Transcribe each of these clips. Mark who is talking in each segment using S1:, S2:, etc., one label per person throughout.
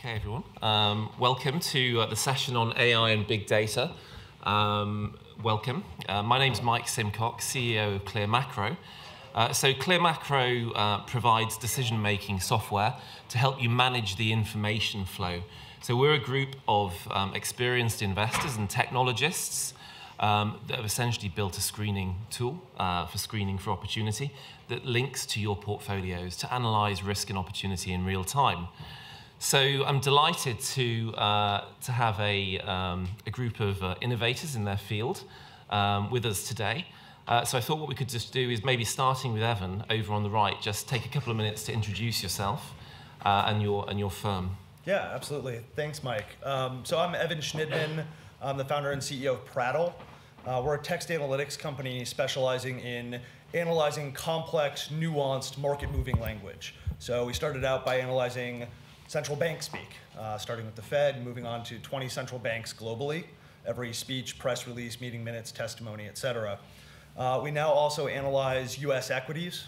S1: Okay, everyone. Welcome to the session on AI and big data. Welcome. My name's Mike Simcock, CEO of ClearMacro. So ClearMacro provides decision-making software to help you manage the information flow. So we're a group of experienced investors and technologists that have essentially built a screening tool for screening for opportunity that links to your portfolios to analyze risk and opportunity in real time. So I'm delighted to have a group of innovators in their field with us today. So I thought what we could just do is maybe starting with Evan over on the right, just take a couple of minutes to introduce yourself and your firm.
S2: Yeah, absolutely. Thanks, Mike. So I'm Evan Schnittman. I'm the founder and CEO of Prattle. We're a text analytics company specializing in analyzing complex, nuanced, market-moving language. So we started out by analyzing central bank speak, starting with the Fed, moving on to 20 central banks globally, every speech, press release, meeting minutes, testimony, et cetera. We now also analyze US equities,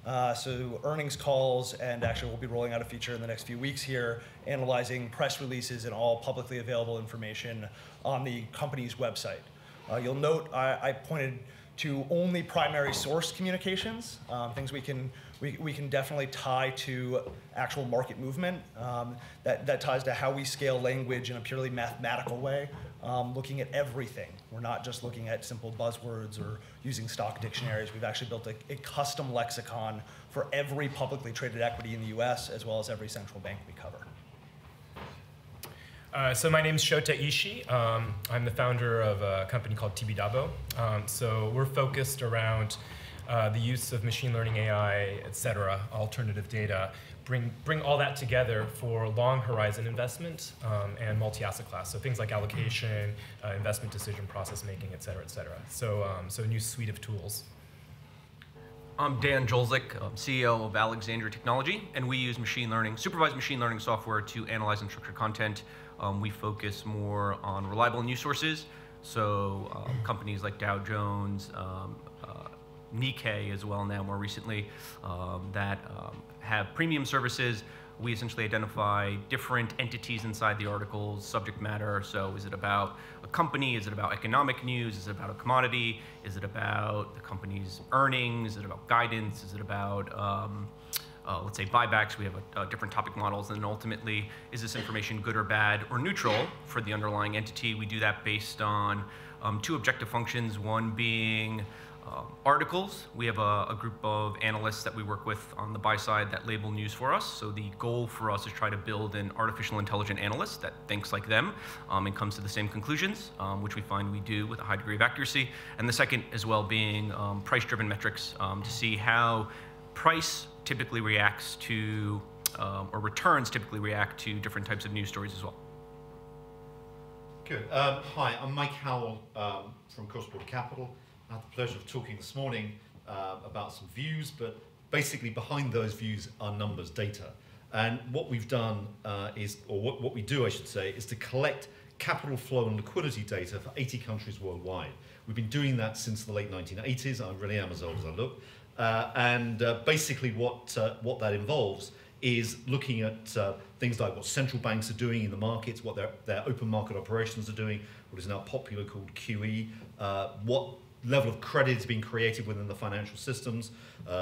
S2: so earnings calls, and actually we'll be rolling out a feature in the next few weeks here, analyzing press releases and all publicly available information on the company's website. You'll note I pointed to only primary source communications, things we can definitely tie to actual market movement. That ties to how we scale language in a purely mathematical way, looking at everything. We're not just looking at simple buzzwords or using stock dictionaries. We've actually built a custom lexicon for every publicly traded equity in the US, as well as every central bank we cover.
S3: So my name is Shota Ishii. I'm the founder of a company called Tibidabo. So we're focused around the use of machine learning, AI, et cetera, alternative data, bring all that together for long horizon investment and multi-asset class. So things like allocation, investment decision process making, et cetera, et cetera. So a new suite of tools.
S4: I'm Dan Jolzik, CEO of Alexandria Technology, and we use machine learning, supervised machine learning software to analyze unstructured content. We focus more on reliable news sources, so companies like Dow Jones, Nikkei as well now more recently, that have premium services. We essentially identify different entities inside the articles, subject matter. So is it about a company? Is it about economic news? Is it about a commodity? Is it about the company's earnings? Is it about guidance? Is it about, let's say, buybacks? We have different topic models. And then ultimately, is this information good or bad or neutral for the underlying entity? We do that based on two objective functions, one being articles. We have a group of analysts that we work with on the buy side that label news for us. So the goal for us is try to build an artificial intelligent analyst that thinks like them and comes to the same conclusions, which we find we do with a high degree of accuracy. And the second as well being price-driven metrics to see how price typically reacts to, or returns typically react to different types of news stories as well.
S5: Good. Hi, I'm Mike Howell from Cross Border Capital. I had the pleasure of talking this morning about some views, but basically behind those views are numbers, data. And what we've done is, or what we do, I should say, is to collect capital flow and liquidity data for 80 countries worldwide. We've been doing that since the late 1980s. I really am as old as I look. Basically what that involves is looking at things like what central banks are doing in the markets, what their open market operations are doing, what is now popular called QE, what level of credit is being created within the financial systems,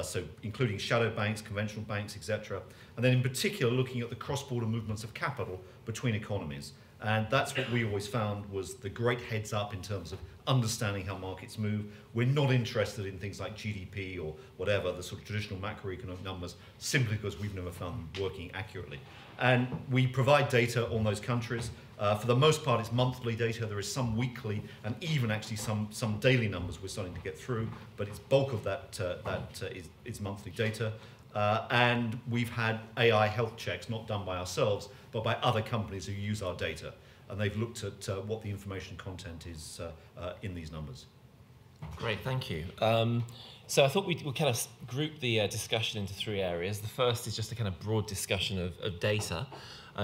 S5: so including shadow banks, conventional banks, etc. And then in particular looking at the cross-border movements of capital between economies. And that's what we always found was the great heads up in terms of understanding how markets move. We're not interested in things like GDP or whatever, the sort of traditional macroeconomic numbers, simply because we've never found them working accurately. And we provide data on those countries. For the most part, it's monthly data. There is some weekly and even actually some daily numbers we're starting to get through, but its bulk of that is monthly data. And we've had AI health checks, not done by ourselves, but by other companies who use our data. And they've looked at what the information content is in these numbers.
S1: Great, thank you. So I thought we'd kind of group the discussion into three areas. The first is just a kind of broad discussion of data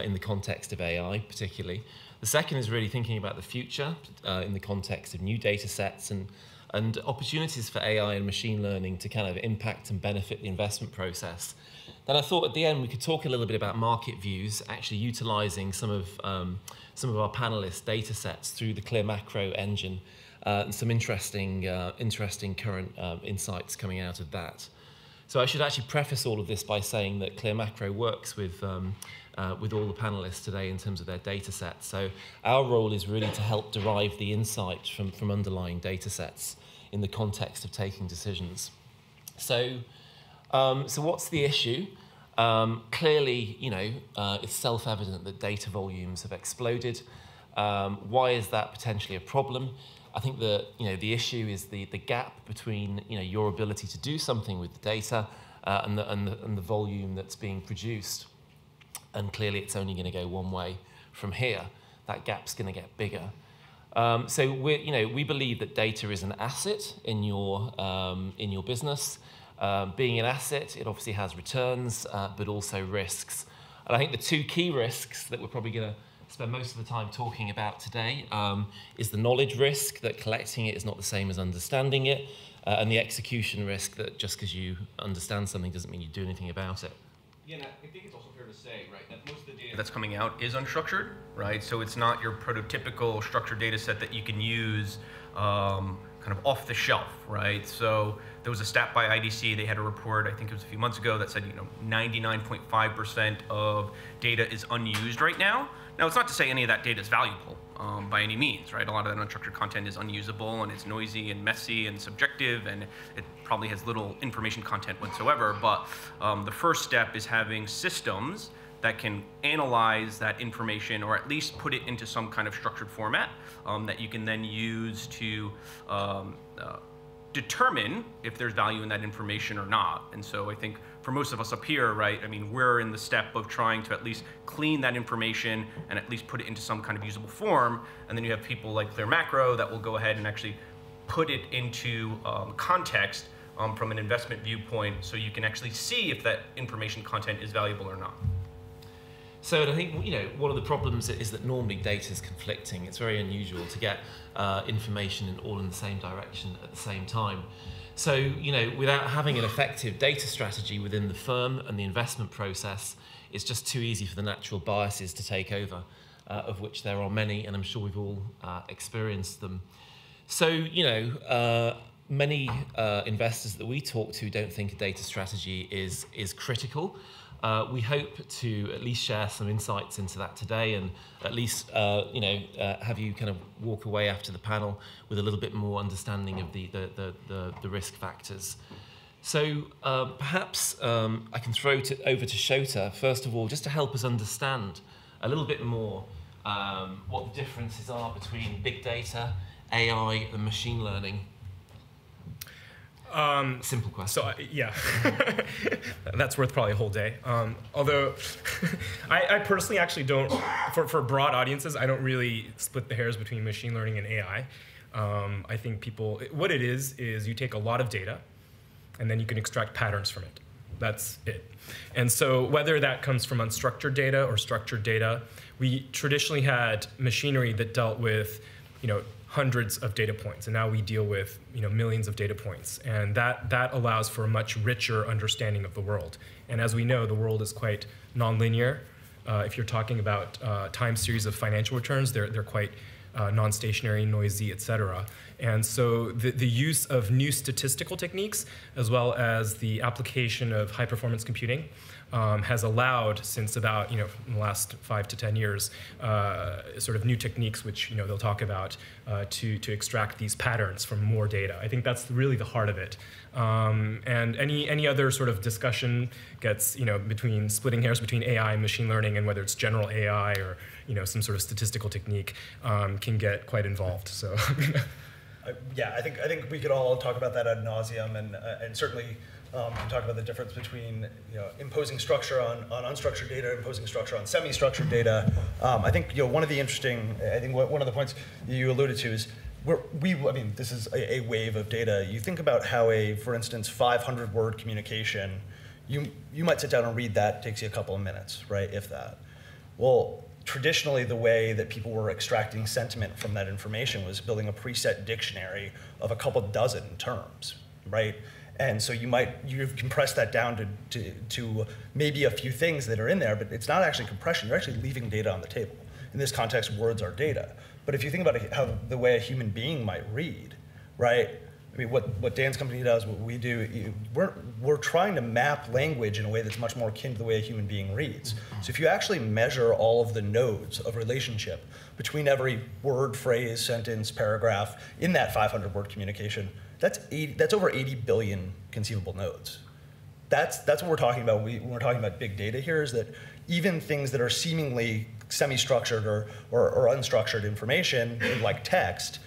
S1: in the context of AI particularly. The second is really thinking about the future in the context of new data sets and and opportunities for AI and machine learning to kind of impact and benefit the investment process. Then I thought at the end we could talk a little bit about market views, actually utilizing some of our panelists' data sets through the Clear Macro engine, and some interesting current insights coming out of that. So I should actually preface all of this by saying that Clear Macro works with all the panelists today in terms of their data sets. So our role is really to help derive the insight from underlying data sets in the context of taking decisions. So what's the issue? Clearly, it's self-evident that data volumes have exploded. Why is that potentially a problem? I think that the issue is the gap between your ability to do something with the data and the volume that's being produced. And clearly, it's only going to go one way from here. That gap's going to get bigger. So we believe that data is an asset in your business. Being an asset, it obviously has returns, but also risks. And I think the two key risks that we're probably going to spend most of the time talking about today is the knowledge risk, that collecting it is not the same as understanding it, and the execution risk, that just because you understand something doesn't mean you do anything about it.
S4: Yeah, and I think it's also fair to say, right, that most of the data that's coming out is unstructured, right? So it's not your prototypical structured data set that you can use kind of off the shelf, right? So there was a stat by IDC, they had a report, I think it was a few months ago, that said 99.5% of data is unused right now. Now, it's not to say any of that data is valuable by any means, right? A lot of that unstructured content is unusable, and it's noisy and messy and subjective, and it probably has little information content whatsoever. But the first step is having systems that can analyze that information, or at least put it into some kind of structured format that you can then use to determine if there's value in that information or not. And so I think for most of us up here, right, I mean, we're in the step of trying to at least clean that information and at least put it into some kind of usable form. And then you have people like Clear Macro that will go ahead and actually put it into context from an investment viewpoint, so you can actually see if that information content is valuable or not.
S1: So I think one of the problems is that normally data is conflicting. It's very unusual to get information all in the same direction at the same time. So without having an effective data strategy within the firm and the investment process, it's just too easy for the natural biases to take over, of which there are many, and I'm sure we've all experienced them. So many investors that we talk to don't think a data strategy is critical. We hope to at least share some insights into that today, and at least have you kind of walk away after the panel with a little bit more understanding of the risk factors. So perhaps I can throw it over to Shota first of all, just to help us understand a little bit more what the differences are between big data, AI, and machine learning. Simple question.
S3: So yeah, that's worth probably a whole day. Although I personally actually don't, for broad audiences, I don't really split the hairs between machine learning and AI. I think what it is you take a lot of data and then you can extract patterns from it. That's it. And so whether that comes from unstructured data or structured data, we traditionally had machinery that dealt with, hundreds of data points, and now we deal with millions of data points, and that allows for a much richer understanding of the world. And as we know, the world is quite nonlinear. If you're talking about time series of financial returns, they're quite non-stationary, noisy, etc. And so the use of new statistical techniques, as well as the application of high-performance computing, has allowed, since about in the last 5 to 10 years, sort of new techniques which they'll talk about to extract these patterns from more data. I think that's really the heart of it. And any other sort of discussion gets between splitting hairs between AI and machine learning, and whether it's general AI or some sort of statistical technique, can get quite involved. So.
S2: Yeah, I think we could all talk about that ad nauseum, and certainly can talk about the difference between imposing structure on unstructured data, imposing structure on semi-structured data. I think one of the interesting, one of the points you alluded to is this is a wave of data. You think about how for instance, 500-word communication, you might sit down and read that, it takes you a couple of minutes, right, if that. Well, traditionally the way that people were extracting sentiment from that information was building a preset dictionary of a couple dozen terms, right? And so you've compressed that down to maybe a few things that are in there, but it's not actually compression. You're actually leaving data on the table. In this context, words are data. But if you think about how the way a human being might read, right? I mean, what Dan's company does, what we do, we're trying to map language in a way that's much more akin to the way a human being reads. So if you actually measure all of the nodes of relationship between every word, phrase, sentence, paragraph in that 500-word communication, that's over 80 billion conceivable nodes. That's what we're talking about when we're talking about big data here, is that even things that are seemingly semi-structured or unstructured information, like text,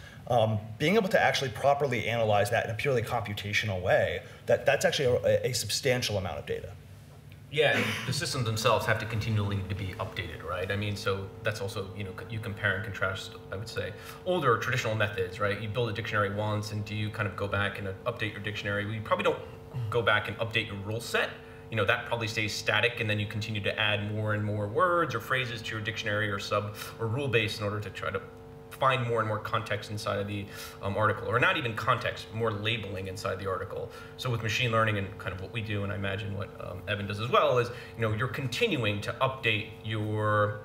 S2: being able to actually properly analyze that in a purely computational way, that's actually a substantial amount of data.
S4: Yeah, and the systems themselves have to continually to be updated, right? I mean, so that's also, you compare and contrast, I would say, older traditional methods, right? You build a dictionary once, and do you kind of go back and update your dictionary? Well, you probably don't go back and update your rule set. That probably stays static, and then you continue to add more and more words or phrases to your dictionary or rule base in order to try to find more and more context inside of the article, or not even context, more labeling inside the article. So with machine learning and kind of what we do, and I imagine what Evan does as well, is you're continuing to update your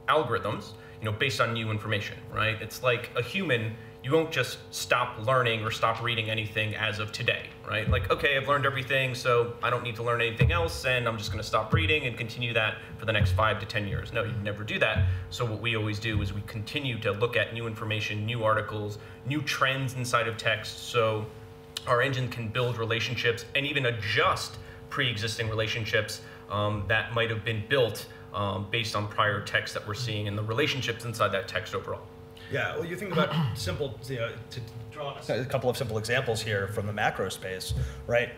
S4: algorithms, based on new information, right? It's like a human. You won't just stop learning or stop reading anything as of today, right? Like, okay, I've learned everything, so I don't need to learn anything else, and I'm just going to stop reading and continue that for the next 5 to 10 years. No, you never do that. So what we always do is we continue to look at new information, new articles, new trends inside of text, so our engine can build relationships and even adjust pre-existing relationships that might have been built based on prior text that we're seeing and the relationships inside that text overall.
S2: Yeah, well, you think about simple, to draw a couple of simple examples here from the macro space, right?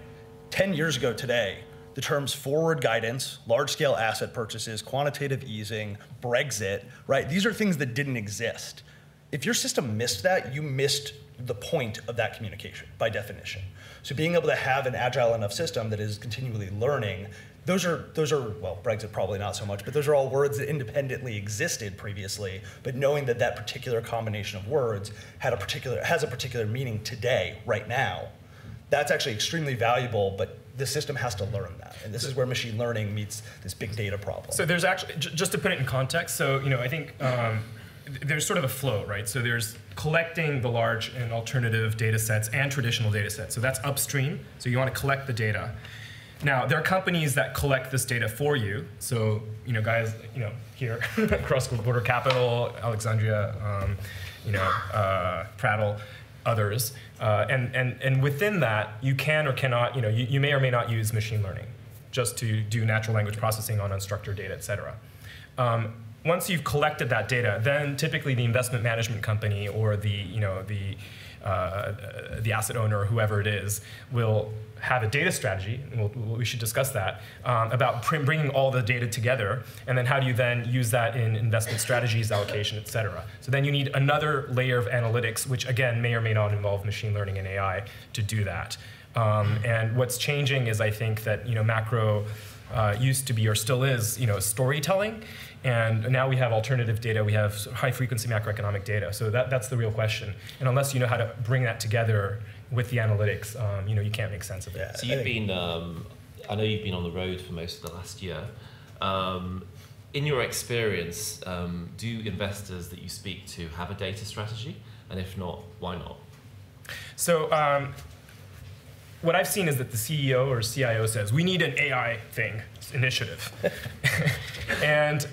S2: 10 years ago today, the terms forward guidance, large-scale asset purchases, quantitative easing, Brexit, right? These are things that didn't exist. If your system missed that, you missed the point of that communication by definition. So being able to have an agile enough system that is continually learning, those are well, Brexit probably not so much, but those are all words that independently existed previously, but knowing that that particular combination of words has a particular meaning today, right now, that's actually extremely valuable, but the system has to learn that. And this is where machine learning meets this big data problem.
S3: So there's actually, just to put it in context, so I think there's sort of a flow, right? So there's collecting the large and alternative data sets and traditional data sets. So that's upstream, so you want to collect the data. Now, there are companies that collect this data for you. So, guys, here, cross-border capital, Alexandria, Prattle, others. And within that, you can or cannot, you may or may not use machine learning just to do natural language processing on unstructured data, et cetera. Once you've collected that data, then typically the investment management company or the asset owner or whoever it is will have a data strategy, and we should discuss that, about bringing all the data together, and then how do you then use that in investment strategies, allocation, et cetera. So then you need another layer of analytics, which again may or may not involve machine learning and AI to do that. And what's changing is I think that macro used to be or still is storytelling, and now we have alternative data, we have high frequency macroeconomic data. So that's the real question. And unless you know how to bring that together with the analytics, you can't make sense of it.
S1: So you've been, I know you've been on the road for most of the last year. In your experience, do investors that you speak to have a data strategy? And if not, why not? So
S3: what I've seen is that the CEO or CIO says, we need an AI initiative. And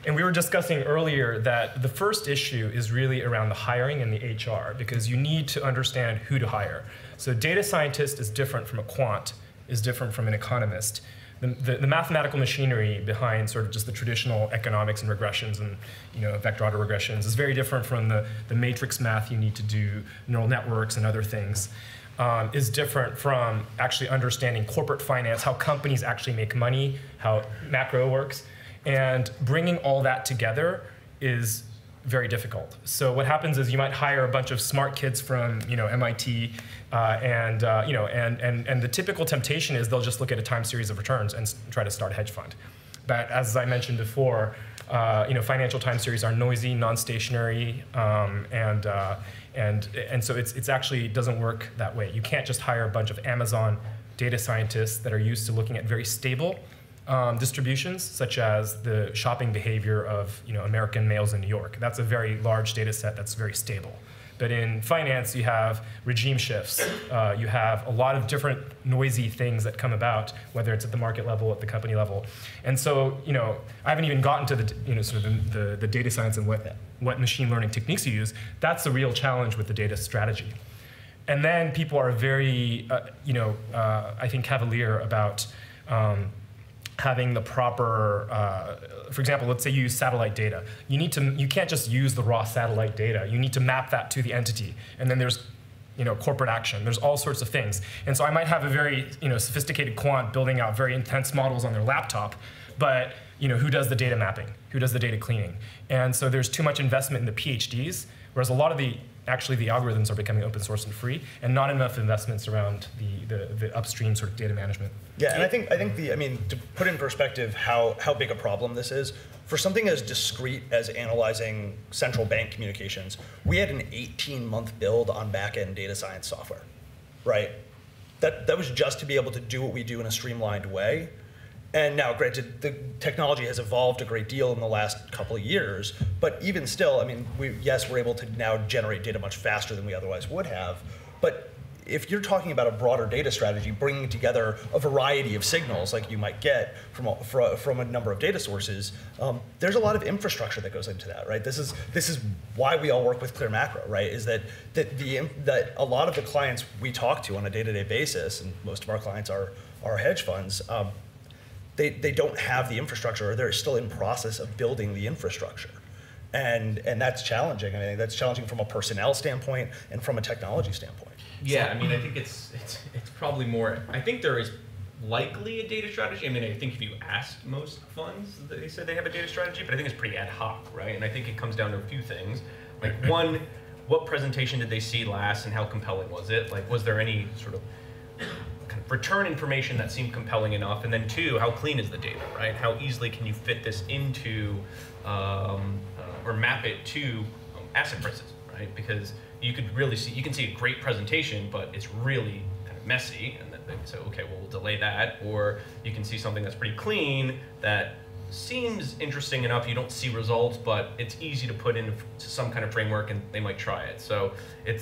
S3: we were discussing earlier that the first issue is really around the hiring and the HR, because you need to understand who to hire. So data scientist is different from a quant, is different from an economist. The mathematical machinery behind sort of just the traditional economics and regressions and vector autoregressions is very different from the matrix math you need to do, neural networks and other things. Is different from actually understanding corporate finance, how companies actually make money, how macro works. And bringing all that together is very difficult. So what happens is you might hire a bunch of smart kids from MIT, and the typical temptation is they'll just look at a time series of returns and try to start a hedge fund. But as I mentioned before, financial time series are noisy, non-stationary, and so it's actually doesn't work that way. You can't just hire a bunch of Amazon data scientists that are used to looking at very stable distributions, such as the shopping behavior of American males in New York. That's a very large data set that's very stable. But in finance, you have regime shifts. You have a lot of different noisy things that come about, whether it's at the market level, at the company level. And so, I haven't even gotten to the data science and what machine learning techniques you use. That's the real challenge with the data strategy. And then people are very, I think, cavalier about having the proper, for example, let's say you use satellite data. You can't just use the raw satellite data. You need to map that to the entity. And then there's corporate action. There's all sorts of things. And so I might have a very sophisticated quant building out very intense models on their laptop, but who does the data mapping? Who does the data cleaning? And so there's too much investment in the PhDs, whereas a lot of the algorithms are becoming open source and free, and not enough investments around the upstream sort of data management.
S2: Yeah, and I think to put in perspective how big a problem this is, for something as discrete as analyzing central bank communications, we had an 18-month build on back-end data science software, right? That was just to be able to do what we do in a streamlined way. And now, granted, the technology has evolved a great deal in the last couple of years, but even still, we're able to now generate data much faster than we otherwise would have. But if you're talking about a broader data strategy, bringing together a variety of signals like you might get from a number of data sources, there's a lot of infrastructure that goes into that, right? This is why we all work with Clear Macro, right? Is that a lot of the clients we talk to on a day-to-day basis, and most of our clients are hedge funds. They don't have the infrastructure, or they're still in process of building the infrastructure. And that's challenging. I think that's challenging from a personnel standpoint and from a technology standpoint.
S4: Yeah, I think it's probably more, I think there is likely a data strategy. I think if you asked most funds, they said they have a data strategy, but I think it's pretty ad hoc, right? And I think it comes down to a few things. Like one, what presentation did they see last and how compelling was it? Like, was there any sort of return information that seemed compelling enough? And then two, how clean is the data, right? How easily can you fit this into or map it to asset prices, right? Because you can see a great presentation, but it's really kind of messy, and then they say, okay, well, we'll delay that. Or you can see something that's pretty clean that seems interesting enough, you don't see results, but it's easy to put into some kind of framework, and they might try it. So I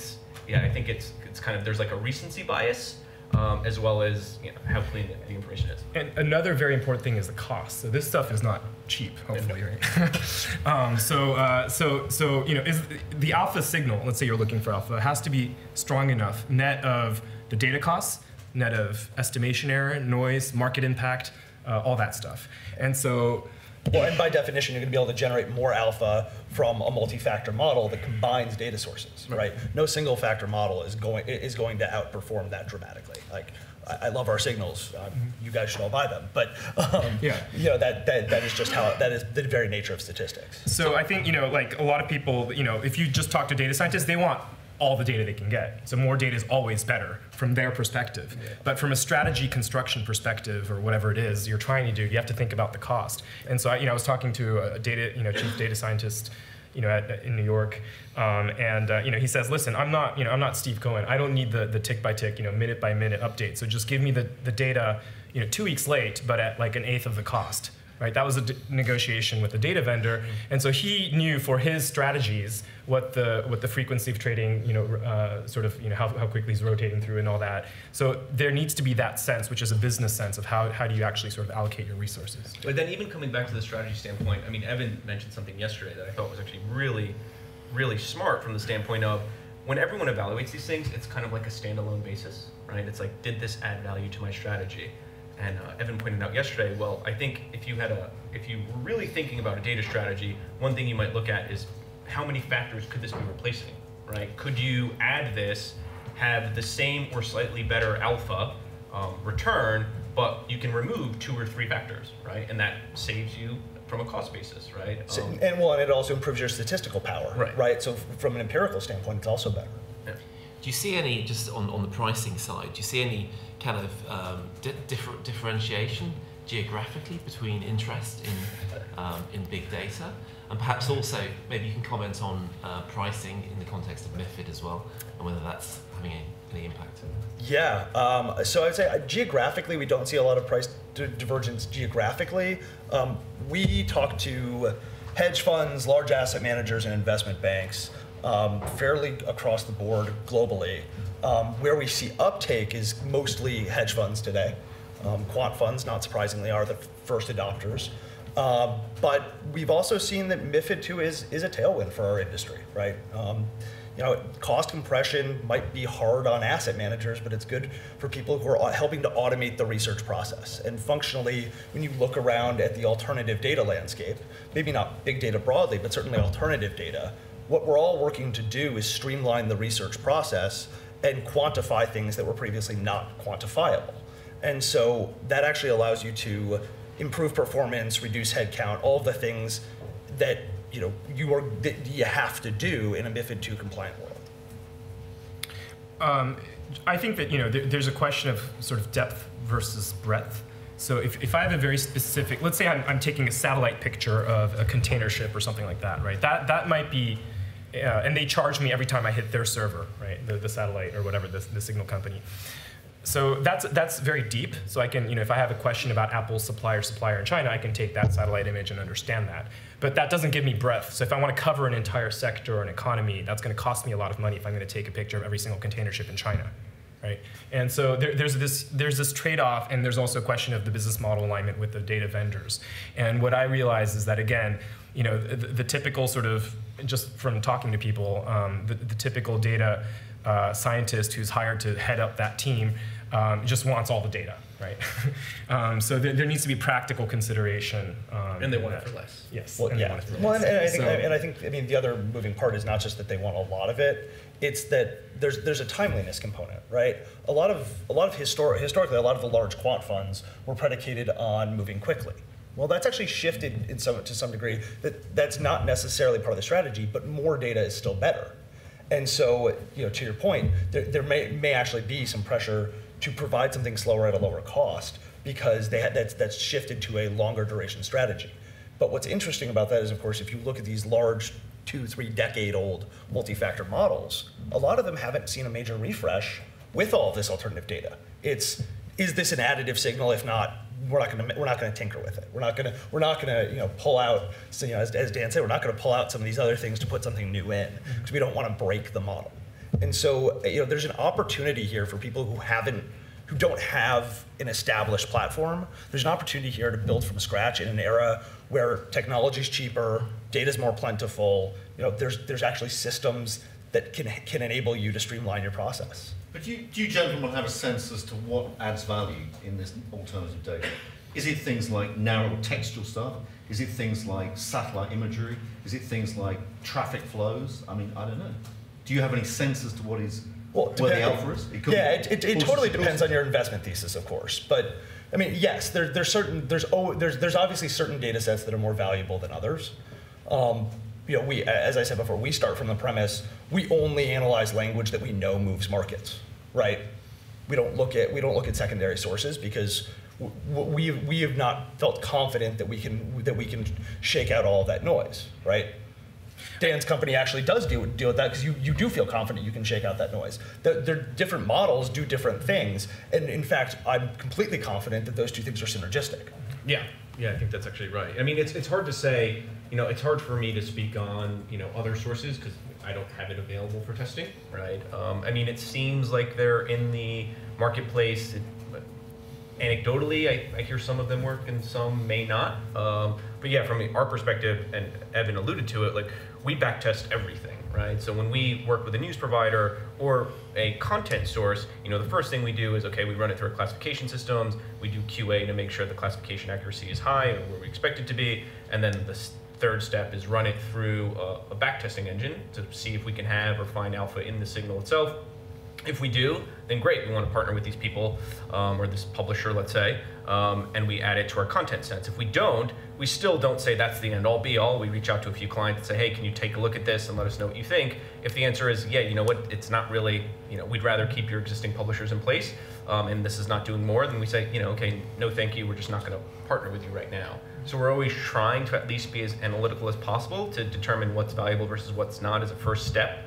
S4: think it's kind of, there's like a recency bias, as well as how clean the information is.
S3: And another very important thing is the cost. So this stuff is not cheap, hopefully, right? Is the alpha signal, let's say you're looking for alpha, has to be strong enough, net of the data costs, net of estimation error, noise, market impact, all that stuff. And so,
S2: well, and by definition, you're going to be able to generate more alpha from a multi-factor model that combines data sources, right? No single factor model is going to outperform that dramatically. Like, I love our signals. You guys should all buy them. But that is just that is the very nature of statistics.
S3: So I think like a lot of people, if you just talk to data scientists, they want all the data they can get. So more data is always better from their perspective. Yeah. But from a strategy construction perspective, or whatever it is you're trying to do, you have to think about the cost. And so I was talking to a chief data scientist, in New York, and he says, listen, I'm not Steve Cohen. I don't need the tick by tick, minute by minute update. So just give me the data, 2 weeks late, but at like 1/8 of the cost. Right? That was a negotiation with the data vendor, and so he knew for his strategies what the frequency of trading, how quickly he's rotating through and all that. So there needs to be that sense, which is a business sense of how do you actually sort of allocate your resources.
S4: But then even coming back to the strategy standpoint, Evan mentioned something yesterday that I thought was actually really, really smart from the standpoint of when everyone evaluates these things, it's kind of like a standalone basis, right? It's like, did this add value to my strategy? And Evan pointed out yesterday, well, I think if you were really thinking about a data strategy, one thing you might look at is how many factors could this be replacing, right? Could you add this, have the same or slightly better alpha return, but you can remove 2 or 3 factors, right? And that saves you from a cost basis, right?
S2: And it also improves your statistical power, right? So from an empirical standpoint, it's also better.
S1: Yeah. Do you see any, just on the pricing side, do you see any kind of differentiation geographically between interest in big data? And perhaps also, maybe you can comment on pricing in the context of MiFID as well, and whether that's having any impact.
S2: Yeah, so I'd say geographically, we don't see a lot of price divergence geographically. We talk to hedge funds, large asset managers, and investment banks fairly across the board globally. Where we see uptake is mostly hedge funds today. Quant funds, not surprisingly, are the first adopters. But we've also seen that MiFID II is a tailwind for our industry, right? Cost compression might be hard on asset managers, but it's good for people who are helping to automate the research process. And functionally, when you look around at the alternative data landscape, maybe not big data broadly, but certainly alternative data, what we're all working to do is streamline the research process and quantify things that were previously not quantifiable. And so that actually allows you to improve performance, reduce headcount, all of the things that you have to do in a MiFID II compliant world.
S3: I think that there's a question of sort of depth versus breadth. So if I have a very specific, let's say I'm taking a satellite picture of a container ship or something like that, right? That might be, and they charge me every time I hit their server, right? The satellite or whatever, the signal company. So that's very deep. So I can, if I have a question about Apple's supplier in China, I can take that satellite image and understand that. But that doesn't give me breadth. So if I want to cover an entire sector or an economy, that's going to cost me a lot of money if I'm going to take a picture of every single container ship in China, right? And so there's this trade-off, and there's also a question of the business model alignment with the data vendors. And what I realize is that, again, the typical sort of, just from talking to people, the typical data scientist who's hired to head up that team just wants all the data, right? So there needs to be practical consideration.
S4: And they want it for less.
S3: Yes.
S2: Well,
S3: and
S2: yeah.
S3: They want it for
S2: Well,
S3: less.
S2: and I think the other moving part is not just that they want a lot of it; it's that there's a timeliness component, right? A lot of historically, a lot of the large quant funds were predicated on moving quickly. Well, that's actually shifted to some degree. That's not necessarily part of the strategy, but more data is still better. And so, to your point, there may actually be some pressure to provide something slower at a lower cost because that's shifted to a longer duration strategy. But what's interesting about that is, of course, if you look at these large 2-3 decade old multi-factor models, a lot of them haven't seen a major refresh with all of this alternative data. Is this an additive signal? If not, we're not going to tinker with it. We're not going to pull out. So, as Dan said, we're not going to pull out some of these other things to put something new in because we don't want to break the model. And so there's an opportunity here for people who don't have an established platform. There's an opportunity here to build from scratch in an era where technology is cheaper, data is more plentiful. There's actually systems that can enable you to streamline your process.
S5: But do you gentlemen have a sense as to what adds value in this alternative data? Is it things like narrow textual stuff? Is it things like satellite imagery? Is it things like traffic flows? I mean, I don't know. Do you have any sense as to where the alpha is?
S2: It totally depends on your investment thesis, of course. But I mean, yes, there's obviously certain data sets that are more valuable than others. As I said before, we start from the premise we only analyze language that we know moves markets, right? We don't look at secondary sources because we have not felt confident that we can shake out all of that noise, right? Dan's company actually does deal with that because you do feel confident you can shake out that noise. Their different models do different things, and in fact, I'm completely confident that those two things are synergistic.
S4: Yeah, I think that's actually right. I mean, it's hard to say. It's hard for me to speak on other sources because I don't have it available for testing, right? I mean, it seems like they're in the marketplace. Anecdotally, I hear some of them work and some may not. But yeah, from our perspective, and Evan alluded to it, we backtest everything, right? So when we work with a news provider or a content source, the first thing we do is, we run it through our classification systems. We do QA to make sure the classification accuracy is high or where we expect it to be. And then the third step is run it through a backtesting engine to see if we can have or find alpha in the signal itself. If we do, then great, we want to partner with these people or this publisher, let's say, and we add it to our content sets. If we don't, we still don't say that's the end all be all. We reach out to a few clients and say, hey, can you take a look at this and let us know what you think? If the answer is, yeah, you know what, it's not really, you know, we'd rather keep your existing publishers in place and this is not doing more, then we say, you know, okay, no thank you, we're just not going to partner with you right now. So we're always trying to at least be as analytical as possible to determine what's valuable versus what's not as a first step.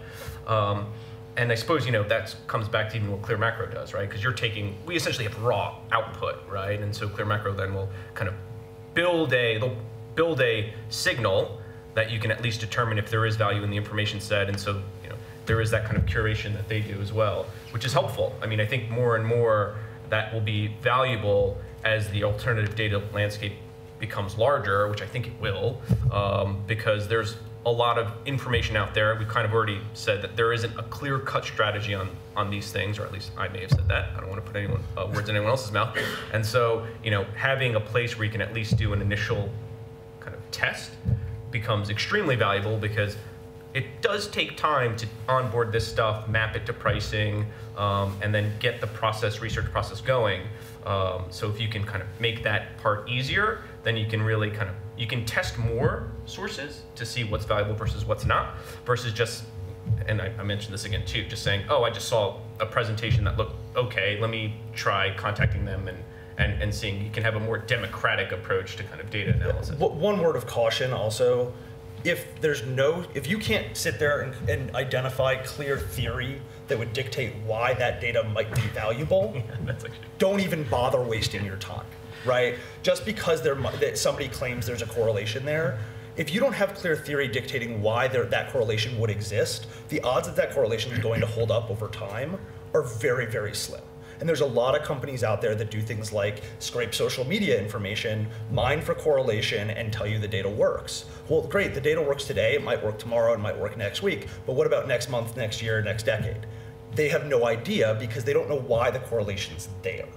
S4: And I suppose, you know, that comes back to even what Clear Macro does, right? Because we essentially have raw output, right? And so Clear Macro then will kind of build a signal that you can at least determine if there is value in the information set. And so, you know, there is that kind of curation that they do as well, which is helpful. I mean, I think more and more that will be valuable as the alternative data landscape becomes larger, which I think it will, because there's a lot of information out there. We've kind of already said that there isn't a clear-cut strategy on these things, or at least I may have said that. I don't want to put words in anyone else's mouth. And so, you know, having a place where you can at least do an initial kind of test becomes extremely valuable, because it does take time to onboard this stuff, map it to pricing, and then get the research process going. So if you can kind of make that part easier, then you can really you can test more sources to see what's valuable versus what's not, versus just, and I mentioned this again too, just saying, oh, I just saw a presentation that looked okay, let me try contacting them and seeing. You can have a more democratic approach to kind of data analysis.
S2: One word of caution also, if you can't sit there and identify clear theory that would dictate why that data might be valuable, don't even bother wasting your time. Right? Just because that somebody claims there's a correlation there, if you don't have clear theory dictating why that correlation would exist, the odds that correlation is going to hold up over time are very, very slim. And there's a lot of companies out there that do things like scrape social media information, mine for correlation, and tell you the data works. Well, great, the data works today, it might work tomorrow, it might work next week, but what about next month, next year, next decade? They have no idea because they don't know why the correlation's there.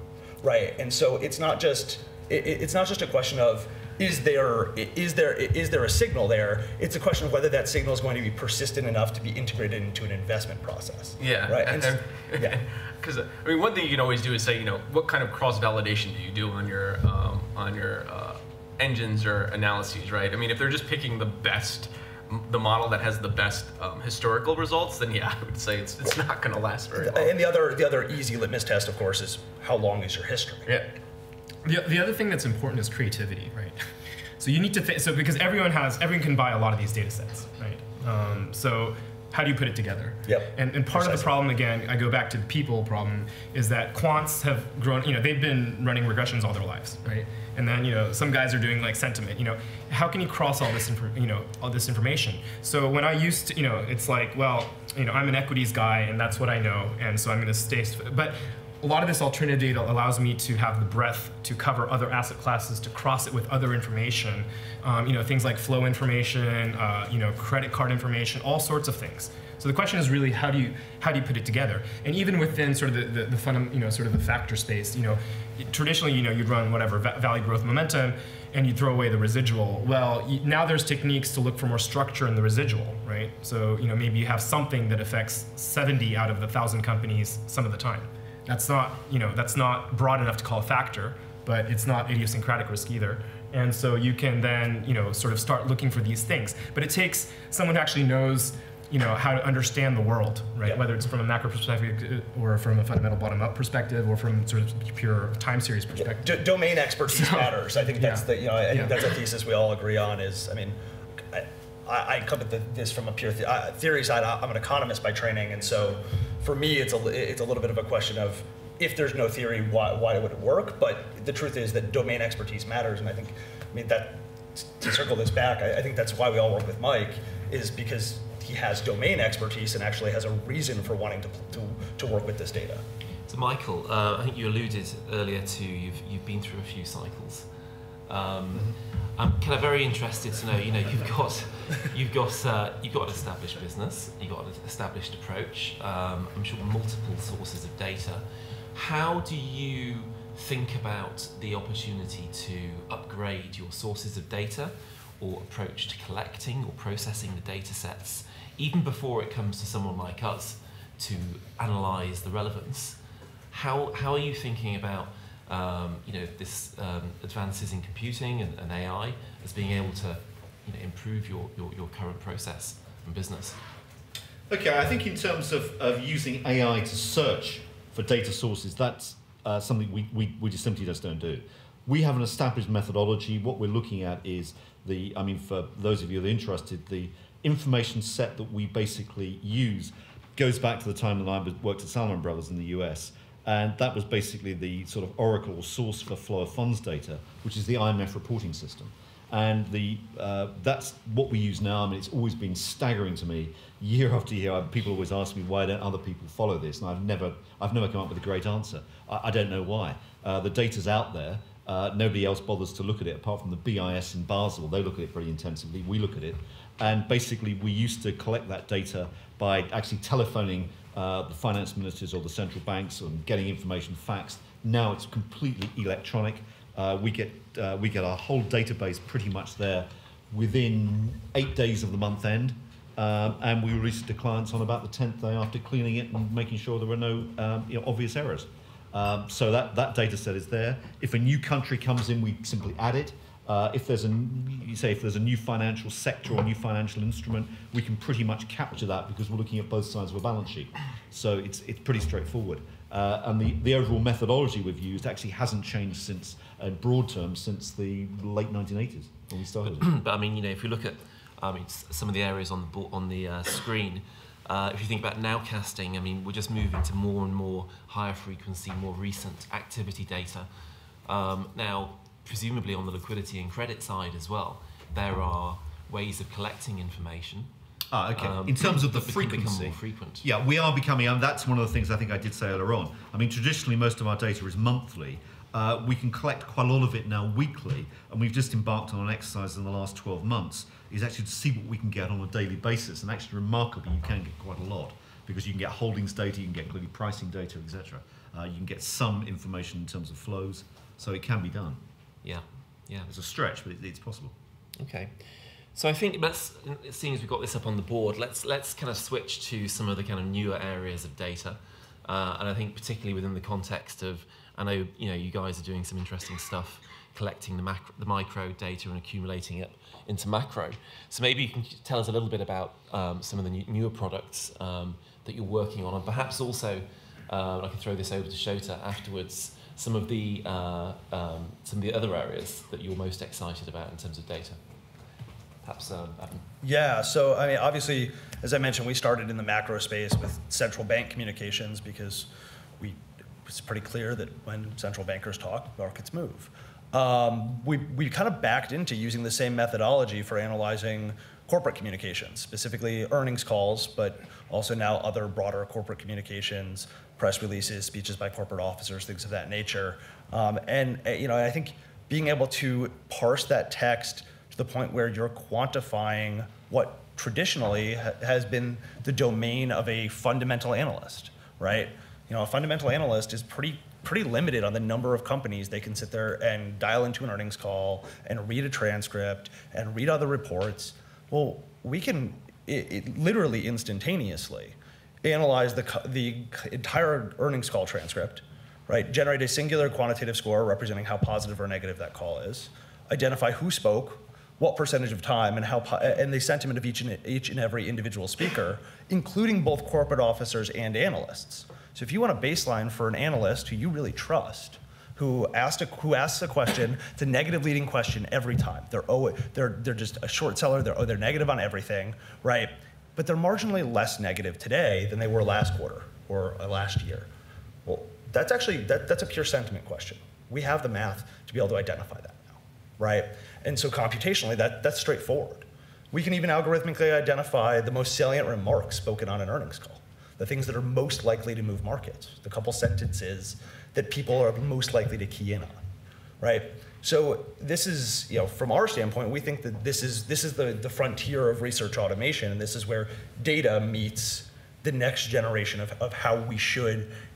S2: Right, and so it's not just a question of is there a signal there? It's a question of whether that signal is going to be persistent enough to be integrated into an investment process.
S4: Yeah,
S2: right.
S4: Yeah, because I mean, one thing you can always do is say, you know, what kind of cross validation do you do on your engines or analyses, right? I mean, if they're just picking the model that has the best historical results, then yeah, I would say it's not going to last very long.
S2: And the other easy litmus test, of course, is how long is your history?
S3: Yeah. The other thing that's important is creativity, right? So you need to because everyone can buy a lot of these data sets, right? So how do you put it together?
S2: Yep.
S3: And part of the problem, again, I go back to the people problem, is that quants have grown, you know, they've been running regressions all their lives, right? And then, you know, some guys are doing like sentiment, you know, how can you cross all this information? So when I used to, you know, it's like, well, you know, I'm an equities guy and that's what I know, and so I'm going to stay, but a lot of this alternative data allows me to have the breadth to cover other asset classes, to cross it with other information, you know, things like flow information, you know, credit card information, all sorts of things. So the question is really how do you put it together? And even within sort of the fun, you know, sort of the factor space, you know, traditionally, you know, you'd run whatever value, growth, momentum, and you throw away the residual. Well, now there's techniques to look for more structure in the residual, right? So, you know, maybe you have something that affects 70 out of the 1,000 companies some of the time. That's not, you know, that's not broad enough to call a factor, but it's not idiosyncratic risk either. And so you can then, you know, sort of start looking for these things. But it takes someone who actually knows, you know, how to understand the world, right? Yeah. Whether it's from a macro perspective or from a fundamental bottom-up perspective or from sort of pure time series perspective.
S2: Yeah. Domain expertise matters. I think that's I think that's a thesis we all agree on. Is, I mean, I come at this from a pure theory side. I'm an economist by training, and so for me, it's a little bit of a question of if there's no theory, why would it work? But the truth is that domain expertise matters, and I mean that to circle this back, I think that's why we all work with Mike, is because he has domain expertise and actually has a reason for wanting to work with this data.
S1: So Michael, I think you alluded earlier to you've been through a few cycles. I'm kind of very interested to know, you know, you've got an established business, you've got an established approach, I'm sure multiple sources of data. How do you think about the opportunity to upgrade your sources of data or approach to collecting or processing the data sets, even before it comes to someone like us to analyze the relevance. How are you thinking about this advances in computing and AI as being able to improve your current process and business?
S5: Okay, I think in terms of using AI to search for data sources, that's something we just simply just don't do. We have an established methodology. What we're looking at is for those of you that are interested, the information set that we basically use goes back to the time that I worked at Salomon Brothers in the US. And that was basically the sort of oracle or source for flow of funds data, which is the IMF reporting system. And that's what we use now. I mean, it's always been staggering to me, year after year. People always ask me, why don't other people follow this? And I've never come up with a great answer. I don't know why. The data's out there. Nobody else bothers to look at it, apart from the BIS in Basel. They look at it pretty intensively. We look at it. And basically, we used to collect that data by actually telephoning the finance ministers or the central banks and getting information faxed. Now it's completely electronic. We get our whole database pretty much there within 8 days of the month end, and we release it to clients on about the 10th day after cleaning it and making sure there were no obvious errors. So that data set is there. If a new country comes in, we simply add it. If there's a new financial sector or a new financial instrument, we can pretty much capture that because we're looking at both sides of a balance sheet. So it's pretty straightforward. And the overall methodology we've used actually hasn't changed since, in broad terms, since the late 1980s when we started.
S1: But I mean, if you look at some of the areas on the screen, if you think about nowcasting, I mean, we're just moving to more and more higher frequency, more recent activity data. Now, presumably on the liquidity and credit side as well, there are ways of collecting information.
S5: Okay. In terms of the
S1: that
S5: frequency,
S1: become more frequent.
S5: Yeah, we are becoming. That's one of the things I think I did say earlier on. I mean, traditionally, most of our data is monthly. We can collect quite a lot of it now weekly, and we've just embarked on an exercise in the last 12 months, is actually to see what we can get on a daily basis. And actually, remarkably, you can get quite a lot because you can get holdings data, you can get clearly pricing data, etc. You can get some information in terms of flows, so it can be done.
S1: Yeah.
S5: It's a stretch, but it's possible.
S1: Okay. So I think seeing as we've got this up on the board, let's kind of switch to some of the kind of newer areas of data, and I think particularly within the context of, I know you guys are doing some interesting stuff, collecting the micro data and accumulating it into macro. So maybe you can tell us a little bit about some of the newer products that you're working on, and perhaps also I can throw this over to Shota afterwards. Some of the other areas that you're most excited about in terms of data. Perhaps, Evan.
S2: Yeah, so I mean, obviously, as I mentioned, we started in the macro space with central bank communications because it's pretty clear that when central bankers talk, markets move. We kind of backed into using the same methodology for analyzing corporate communications, specifically earnings calls, but also now other broader corporate communications, press releases, speeches by corporate officers, things of that nature. I think being able to parse that text to the point where you're quantifying what traditionally has been the domain of a fundamental analyst, right? A fundamental analyst is pretty limited on the number of companies they can sit there and dial into an earnings call and read a transcript and read other reports. Well, we can literally instantaneously analyze the entire earnings call transcript, right? Generate a singular quantitative score representing how positive or negative that call is, identify who spoke, what percentage of time, and the sentiment of each and every individual speaker, including both corporate officers and analysts. So if you want a baseline for an analyst who you really trust, who asks a question, it's a negative leading question every time. They're just a short seller. They're negative on everything, right? But they're marginally less negative today than they were last quarter or last year. Well, that's a pure sentiment question. We have the math to be able to identify that now, right? And so computationally, that's straightforward. We can even algorithmically identify the most salient remarks spoken on an earnings call, the things that are most likely to move markets, the couple sentences that people are most likely to key in on, right? So this is, from our standpoint, we think that this is the frontier of research automation, and this is where data meets the next generation of how we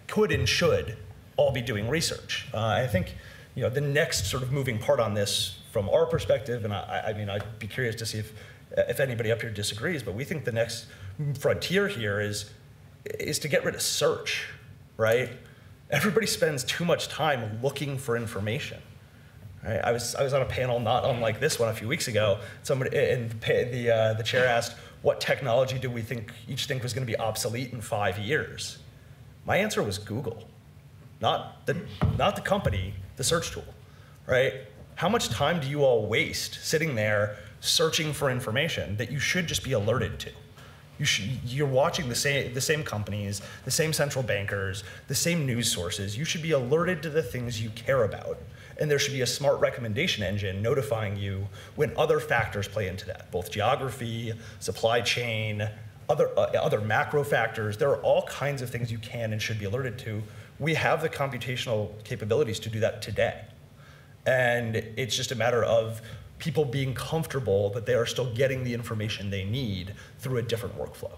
S2: could and should all be doing research. I think, the next sort of moving part on this from our perspective, and I'd be curious to see if anybody up here disagrees, but we think the next frontier here is is to get rid of search, right? Everybody spends too much time looking for information. Right? I was on a panel not unlike this one a few weeks ago. Somebody and the chair asked, "What technology do we each think was going to be obsolete in 5 years?" My answer was Google, not the company, the search tool, right? How much time do you all waste sitting there searching for information that you should just be alerted to? You're watching the same companies, the same central bankers, the same news sources. You should be alerted to the things you care about. And there should be a smart recommendation engine notifying you when other factors play into that, both geography, supply chain, other macro factors. There are all kinds of things you can and should be alerted to. We have the computational capabilities to do that today. And it's just a matter of people being comfortable that they are still getting the information they need through a different workflow.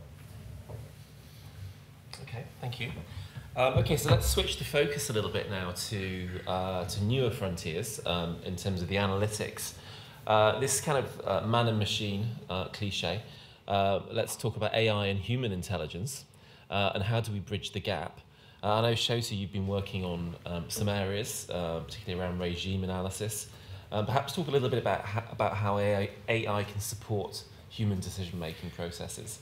S1: Okay, thank you. Okay, so let's switch the focus a little bit now to newer frontiers in terms of the analytics. This kind of man and machine cliche. Let's talk about AI and human intelligence and how do we bridge the gap. I know, Shota, you've been working on some areas, particularly around regime analysis. Perhaps talk a little bit about how AI can support human decision-making processes.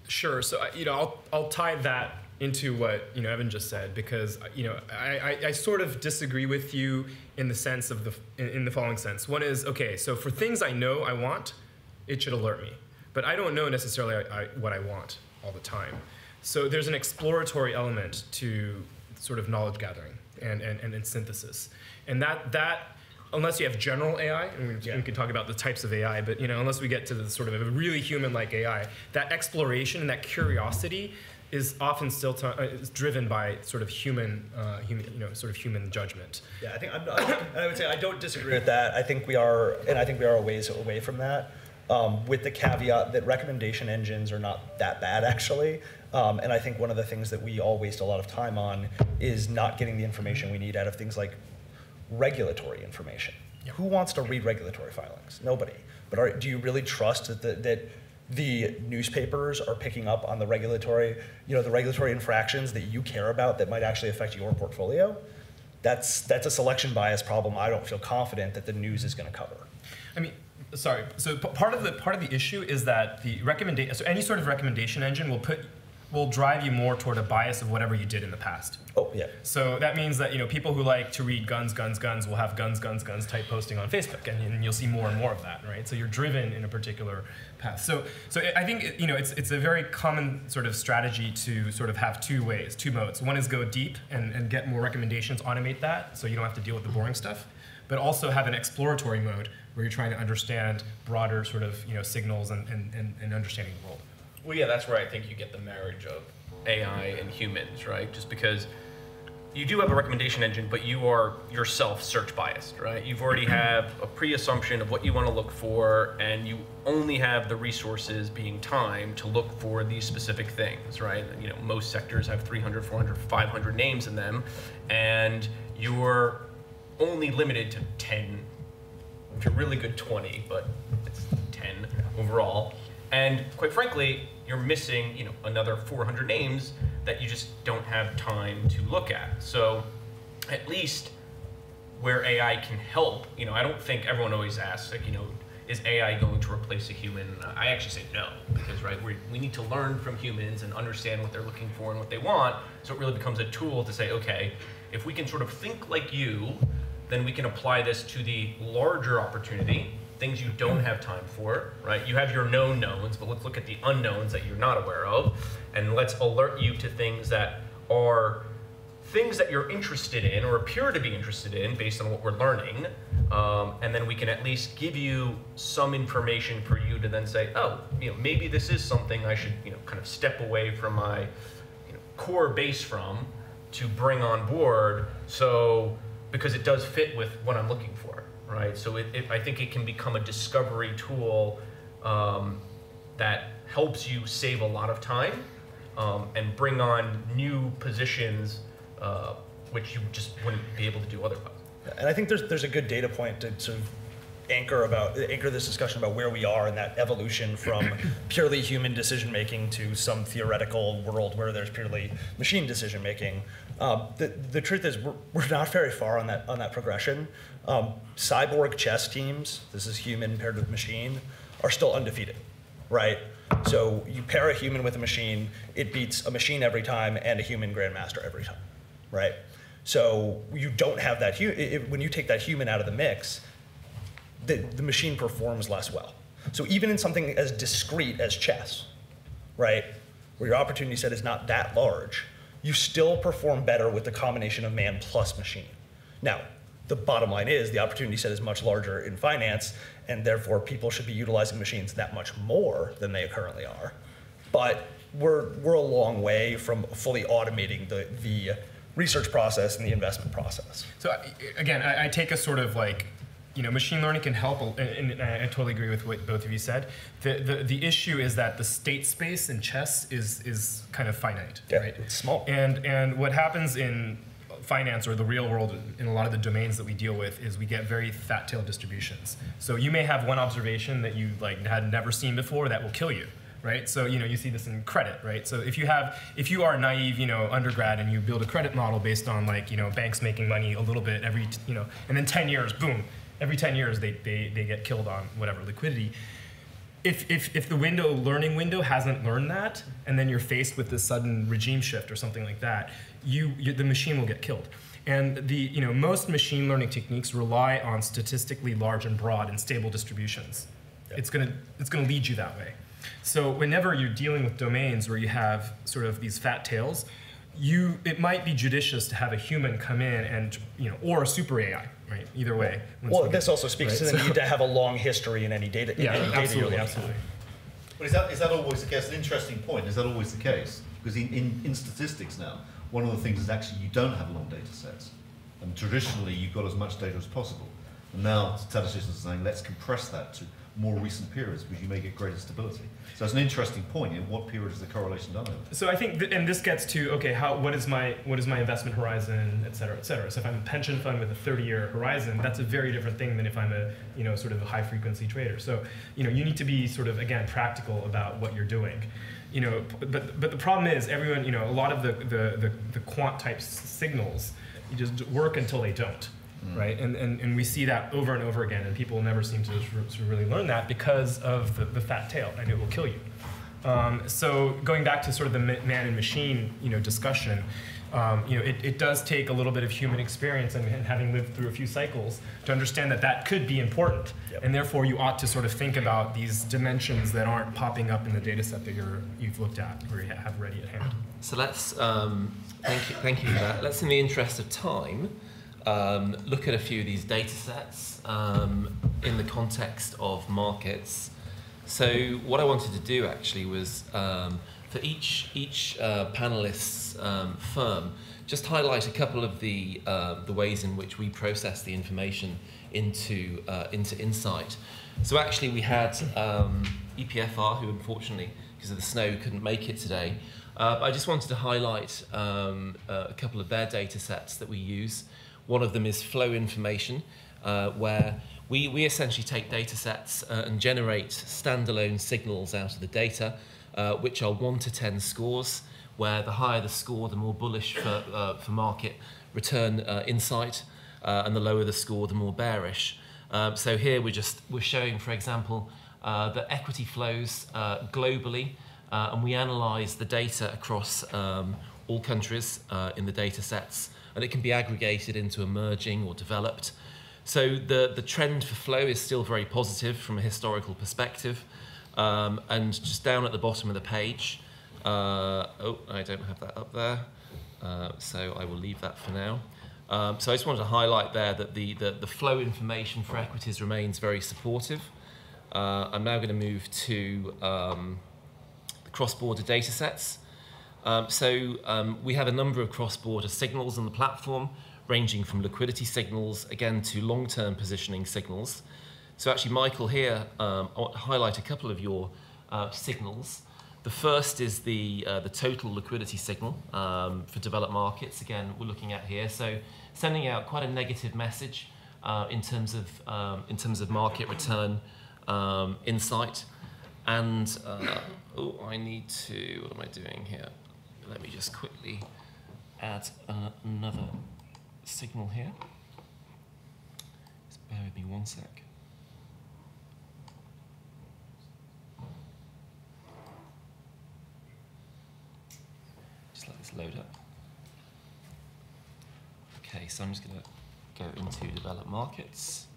S3: Sure. So I'll tie that into what Evan just said, because I sort of disagree with you in the sense of in the following sense. One is, okay, so for things I know I want, it should alert me, but I don't know necessarily what I want all the time. So there's an exploratory element to sort of knowledge gathering and synthesis, and that unless you have general AI, and we can talk about the types of AI, but unless we get to the sort of a really human-like AI, that exploration and that curiosity is often still is driven by sort of human judgment.
S2: Yeah, I would say I don't disagree with that. I think we are a ways away from that, with the caveat that recommendation engines are not that bad actually. And I think one of the things that we all waste a lot of time on is not getting the information we need out of things like regulatory information. Yep. Who wants to read regulatory filings? Nobody. But do you really trust that the newspapers are picking up on the regulatory infractions that you care about that might actually affect your portfolio? That's a selection bias problem I don't feel confident that the news is going to cover.
S3: I mean, sorry. So part of the issue is that so any sort of recommendation engine will drive you more toward a bias of whatever you did in the past.
S2: Oh, yeah.
S3: So that means that people who like to read guns will have guns type posting on Facebook, and you'll see more and more of that, right? So you're driven in a particular path. So I think it's a very common sort of strategy to sort of have two modes. One is go deep and get more recommendations, automate that, so you don't have to deal with the boring stuff, but also have an exploratory mode where you're trying to understand broader sort of signals and understanding the world.
S4: Well, yeah, that's where I think you get the marriage of AI and humans, right? Just because you do have a recommendation engine, but you are yourself search biased, right? You've already have a pre-assumption of what you want to look for, and you only have the resources being time to look for these specific things, right? Most sectors have 300, 400, 500 names in them, and you're only limited to 10. If you're really good, 20, but it's 10 overall. And quite frankly, you're missing, another 400 names that you just don't have time to look at. So at least where AI can help, I don't think everyone always asks, is AI going to replace a human? I actually say no, because we need to learn from humans and understand what they're looking for and what they want. So it really becomes a tool to say, okay, if we can sort of think like you, then we can apply this to the larger opportunity, things you don't have time for, right? You have your known knowns, but let's look at the unknowns that you're not aware of, and let's alert you to things that are things that you're interested in or appear to be interested in based on what we're learning, and then we can at least give you some information for you to then say, oh, maybe this is something I should, kind of step away from my core base from to bring on board, so because it does fit with what I'm looking for. Right, so I think it can become a discovery tool that helps you save a lot of time and bring on new positions which you just wouldn't be able to do otherwise.
S2: And I think there's a good data point to sort of anchor this discussion about where we are in that evolution from purely human decision making to some theoretical world where there's purely machine decision making. The truth is we're not very far on that progression. Cyborg chess teams, this is human paired with machine, are still undefeated, right? So you pair a human with a machine, it beats a machine every time and a human grandmaster every time, right? So you don't have that, when you take that human out of the mix, the machine performs less well. So even in something as discrete as chess, right, where your opportunity set is not that large, you still perform better with the combination of man plus machine. Now, the bottom line is the opportunity set is much larger in finance, and therefore people should be utilizing machines that much more than they currently are. But we're a long way from fully automating the research process and the investment process.
S3: So again, I take a sort of like, machine learning can help, and I totally agree with what both of you said. The issue is that the state space in chess is kind of finite, right?
S2: It's small.
S3: And what happens in finance or the real world in a lot of the domains that we deal with is we get very fat-tailed distributions. So you may have one observation that you had never seen before that will kill you, right? So you see this in credit, right? So if you are naive, undergrad and you build a credit model based on banks making money a little bit every, and then 10 years, boom, every 10 years they get killed on whatever liquidity. If the learning window hasn't learned that, and then you're faced with this sudden regime shift or something like that, the machine will get killed. And most machine learning techniques rely on statistically large and broad and stable distributions. Yep. It's gonna lead you that way. So whenever you're dealing with domains where you have sort of these fat tails, it might be judicious to have a human come in and or a super AI, right? Either way.
S2: Well, this also speaks to the need to have a long history in any data.
S3: Absolutely.
S5: But is that always the case? An interesting point. Is that always the case? Because in statistics now, one of the things is actually you don't have long data sets. And traditionally, you've got as much data as possible. And now statisticians are saying, let's compress that to more recent periods because you may get greater stability. So it's an interesting point. In what period is the correlation done over?
S3: So I think, and this gets to, okay, what is my investment horizon, et cetera, et cetera. So if I'm a pension fund with a 30-year horizon, that's a very different thing than if I'm a sort of a high frequency trader. So you need to be sort of, again, practical about what you're doing. But the problem is everyone, a lot of the quant type signals, you just work until they don't. Right, and we see that over and over again, and people never seem to really learn that because of the fat tail, and it will kill you. So going back to sort of the man and machine, discussion, it does take a little bit of human experience and having lived through a few cycles to understand that could be important, yep. And therefore you ought to sort of think about these dimensions that aren't popping up in the data set that you've looked at or you have ready at hand.
S1: So let's thank you for that. Let's, in the interest of time, look at a few of these data sets in the context of markets. So what I wanted to do actually was for each panelist's firm, just highlight a couple of the ways in which we process the information into Insight. So actually we had EPFR, who unfortunately, because of the snow, couldn't make it today. I just wanted to highlight a couple of their data sets that we use. One of them is flow information, where we essentially take data sets and generate standalone signals out of the data, which are 1 to 10 scores, where the higher the score, the more bullish for market return insight, and the lower the score, the more bearish. So here we're showing, for example, the equity flows globally, and we analyze the data across all countries in the data sets. And it can be aggregated into emerging or developed. So the trend for flow is still very positive from a historical perspective. And just down at the bottom of the page, I don't have that up there, so I will leave that for now. So I just wanted to highlight there that the flow information for equities remains very supportive. I'm now going to move to the cross-border data sets. We have a number of cross-border signals on the platform, ranging from liquidity signals, again, to long-term positioning signals. So actually, Michael here, I'll highlight a couple of your signals. The first is the total liquidity signal for developed markets. Again, we're looking at here. So sending out quite a negative message in terms of market return insight. And I need to. What am I doing here? Let me just quickly add another signal here. Just bear with me one sec. Just let this load up. Okay, so I'm just going to go into developed markets.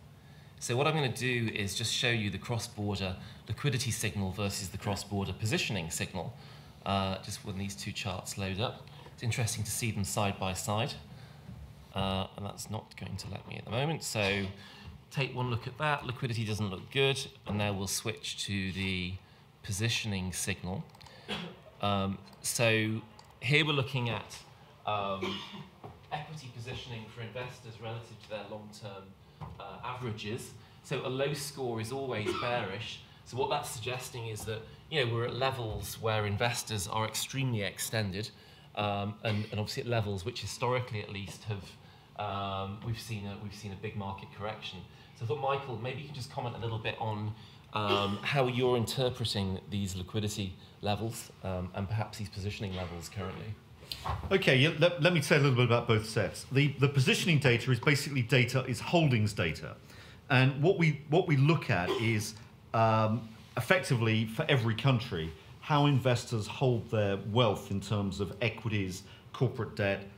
S1: So what I'm going to do is just show you the cross-border liquidity signal versus the cross-border positioning signal, just when these two charts load up. It's interesting to see them side by side, and that's not going to let me at the moment. So take one look at that. Liquidity doesn't look good, and now we'll switch to the positioning signal. So here we're looking at equity positioning for investors relative to their long-term averages. So a low score is always bearish. So what that's suggesting is that we're at levels where investors are extremely extended, and obviously at levels which historically at least have we've seen a big market correction. So I thought, Michael, maybe you can just comment a little bit on how you're interpreting these liquidity levels and perhaps these positioning levels currently.
S5: Okay, yeah, let me say a little bit about both sets. The positioning data is basically holdings data. And what we look at is effectively for every country, how investors hold their wealth in terms of equities, corporate debt,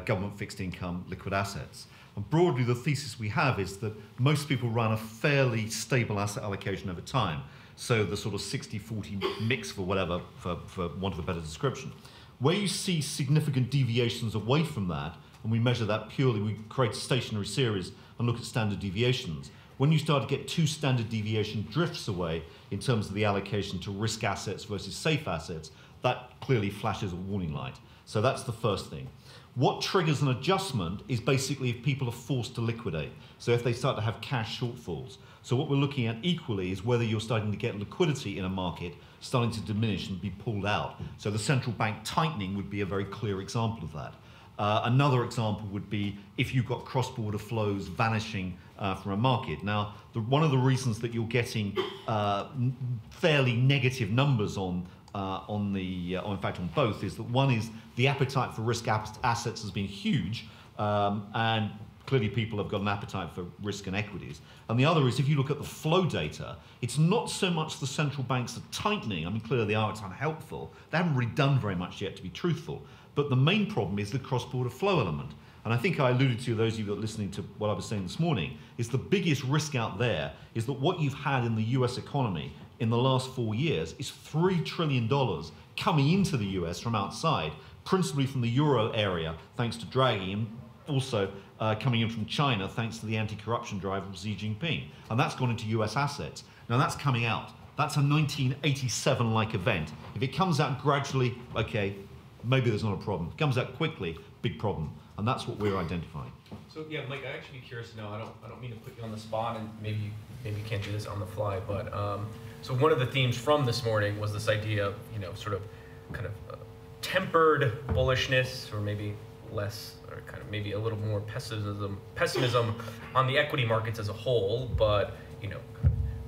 S5: government fixed income, liquid assets. And broadly, the thesis we have is that most people run a fairly stable asset allocation over time. So the sort of 60-40 mix for whatever, for want of a better description. Where you see significant deviations away from that, and we measure that purely, we create a stationary series and look at standard deviations. When you start to get two standard deviation drifts away in terms of the allocation to risk assets versus safe assets, that clearly flashes a warning light. So that's the first thing. What triggers an adjustment is basically if people are forced to liquidate. So if they start to have cash shortfalls. So what we're looking at equally is whether you're starting to get liquidity in a market starting to diminish and be pulled out. So the central bank tightening would be a very clear example of that. Another example would be if you've got cross-border flows vanishing from a market. Now, one of the reasons that you're getting fairly negative numbers in fact on both, is that one is the appetite for risk assets has been huge, and clearly people have got an appetite for risk and equities. And the other is if you look at the flow data, it's not so much the central banks are tightening. I mean, clearly they are, it's unhelpful. They haven't really done very much yet, to be truthful. But the main problem is the cross-border flow element. And I think I alluded to, those of you that are listening to what I was saying this morning, is the biggest risk out there is that what you've had in the US economy in the last 4 years is $3 trillion coming into the US from outside, principally from the euro area, thanks to Draghi, and also coming in from China, thanks to the anti-corruption drive of Xi Jinping. And that's gone into US assets. Now that's coming out. That's a 1987-like event. If it comes out gradually, okay, maybe there's not a problem. If it comes out quickly, big problem. And that's what we're identifying.
S4: So yeah, Mike, I'd actually be curious to know, I don't mean to put you on the spot, and maybe you can't do this on the fly, but so one of the themes from this morning was this idea of, sort of kind of tempered bullishness, or maybe less, or kind of maybe a little more pessimism on the equity markets as a whole, but kind of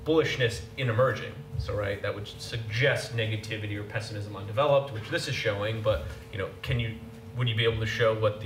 S4: bullishness in emerging. So right, that would suggest negativity or pessimism on developed, which this is showing, but would you be able to show what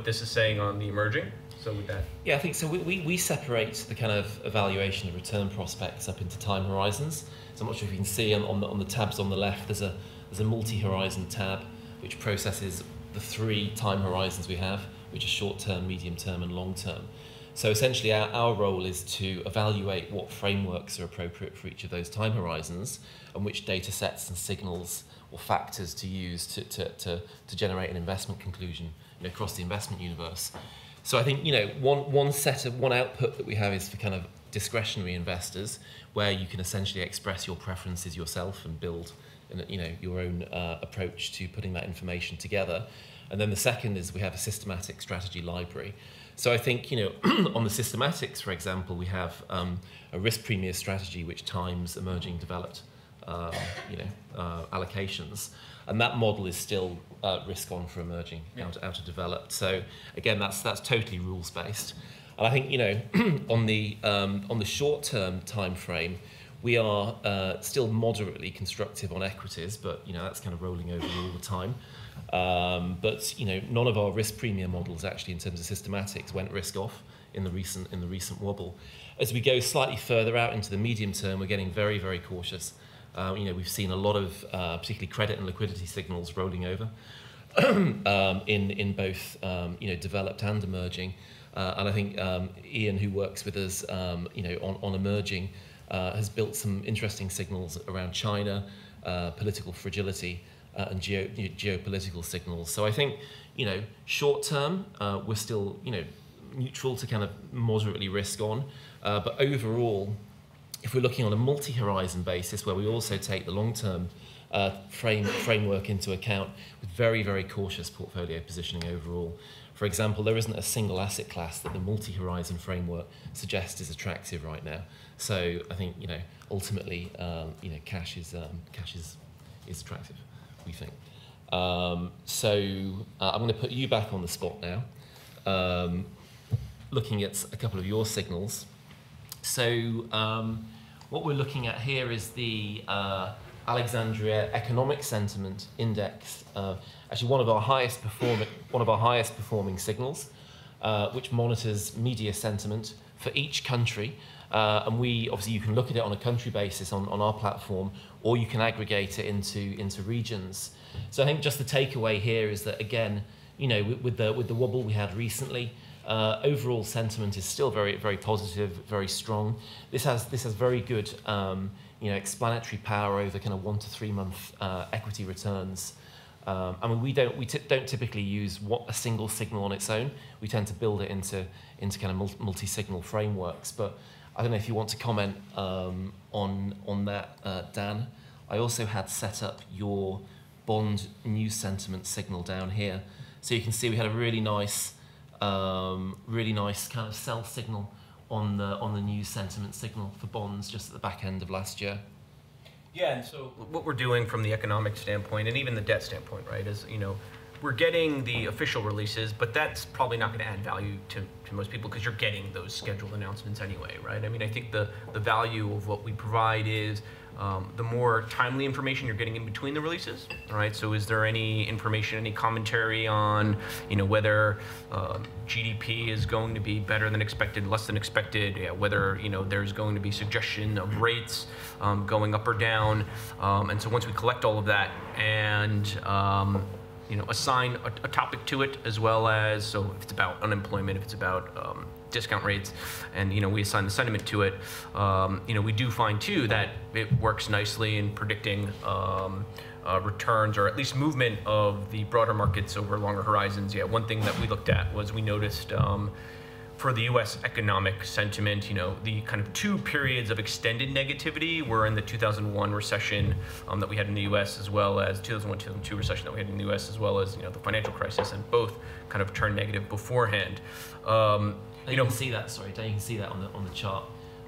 S4: this is saying on the emerging? So with that,
S1: yeah, I think so. We separate the kind of evaluation of return prospects up into time horizons. So I'm not sure if you can see on the tabs on the left, there's a multi-horizon tab which processes the 3 time horizons we have, which are short-term, medium-term, and long-term. So essentially, our role is to evaluate what frameworks are appropriate for each of those time horizons, and which data sets and signals or factors to use to generate an investment conclusion across the investment universe. So I think one output that we have is for kind of discretionary investors, where you can essentially express your preferences yourself and build your own approach to putting that information together. And then the second is we have a systematic strategy library. So I think on the systematics, for example, we have a risk premium strategy which times emerging developed allocations, and that model is still risk on for emerging out of developed. So again, that's totally rules based. And I think, you know, on the short-term time frame, we are still moderately constructive on equities, but you know that's kind of rolling over all the time. But you know, none of our risk premium models actually, in terms of systematics, went risk off in the recent wobble. As we go slightly further out into the medium term, we're getting very, very cautious. You know, we've seen a lot of particularly credit and liquidity signals rolling over in both you know, developed and emerging. And I think Ian, who works with us, you know, on emerging, has built some interesting signals around China, political fragility, and geopolitical signals. So I think, you know, short term, we're still, you know, neutral to kind of moderately risk on. But overall, if we're looking on a multi-horizon basis, where we also take the long-term framework into account, with very, very cautious portfolio positioning overall. For example, there isn't a single asset class that the multi-horizon framework suggests is attractive right now. So I think, you know, ultimately, you know, cash is attractive, we think. So I'm going to put you back on the spot now, looking at a couple of your signals. So what we're looking at here is the Alexandria Economic Sentiment Index, actually one of our highest performing signals, which monitors media sentiment for each country. And we obviously, you can look at it on a country basis on our platform, or you can aggregate it into regions. So I think just the takeaway here is that, again, you know, with the wobble we had recently, overall sentiment is still very, very positive, very strong. This has very good you know, explanatory power over kind of 1 to 3 month equity returns. I mean, we don't typically use a single signal on its own. We tend to build it into kind of multi-signal frameworks. But I don't know if you want to comment on that, Dan. I also had set up your bond news sentiment signal down here, so you can see we had a really nice kind of sell signal on the news sentiment signal for bonds just at the back end of last year.
S4: Yeah, and so what we're doing from the economic standpoint and even the debt standpoint, right, is, you know, we're getting the official releases, but that's probably not going to add value to most people because you're getting those scheduled announcements anyway, right? I mean, I think the value of what we provide is the more timely information you're getting in between the releases, right? So is there any information, any commentary on, you know, whether GDP is going to be better than expected, less than expected, yeah, whether, you know, there's going to be suggestion of rates going up or down. And so once we collect all of that and you know, assign a topic to it, as well as, so if it's about unemployment, if it's about discount rates, and, you know, we assign the sentiment to it, you know, we do find too that it works nicely in predicting returns, or at least movement of the broader markets over longer horizons. Yeah, one thing that we looked at was we noticed for the U.S. economic sentiment, you know, the kind of 2 periods of extended negativity were in the 2001 recession that we had in the U.S., as well as 2001-2002 recession that we had in the U.S., as well as, you know, the financial crisis, and both kind of turned negative beforehand.
S1: You can see that. Sorry, Dan, you can see that on the chart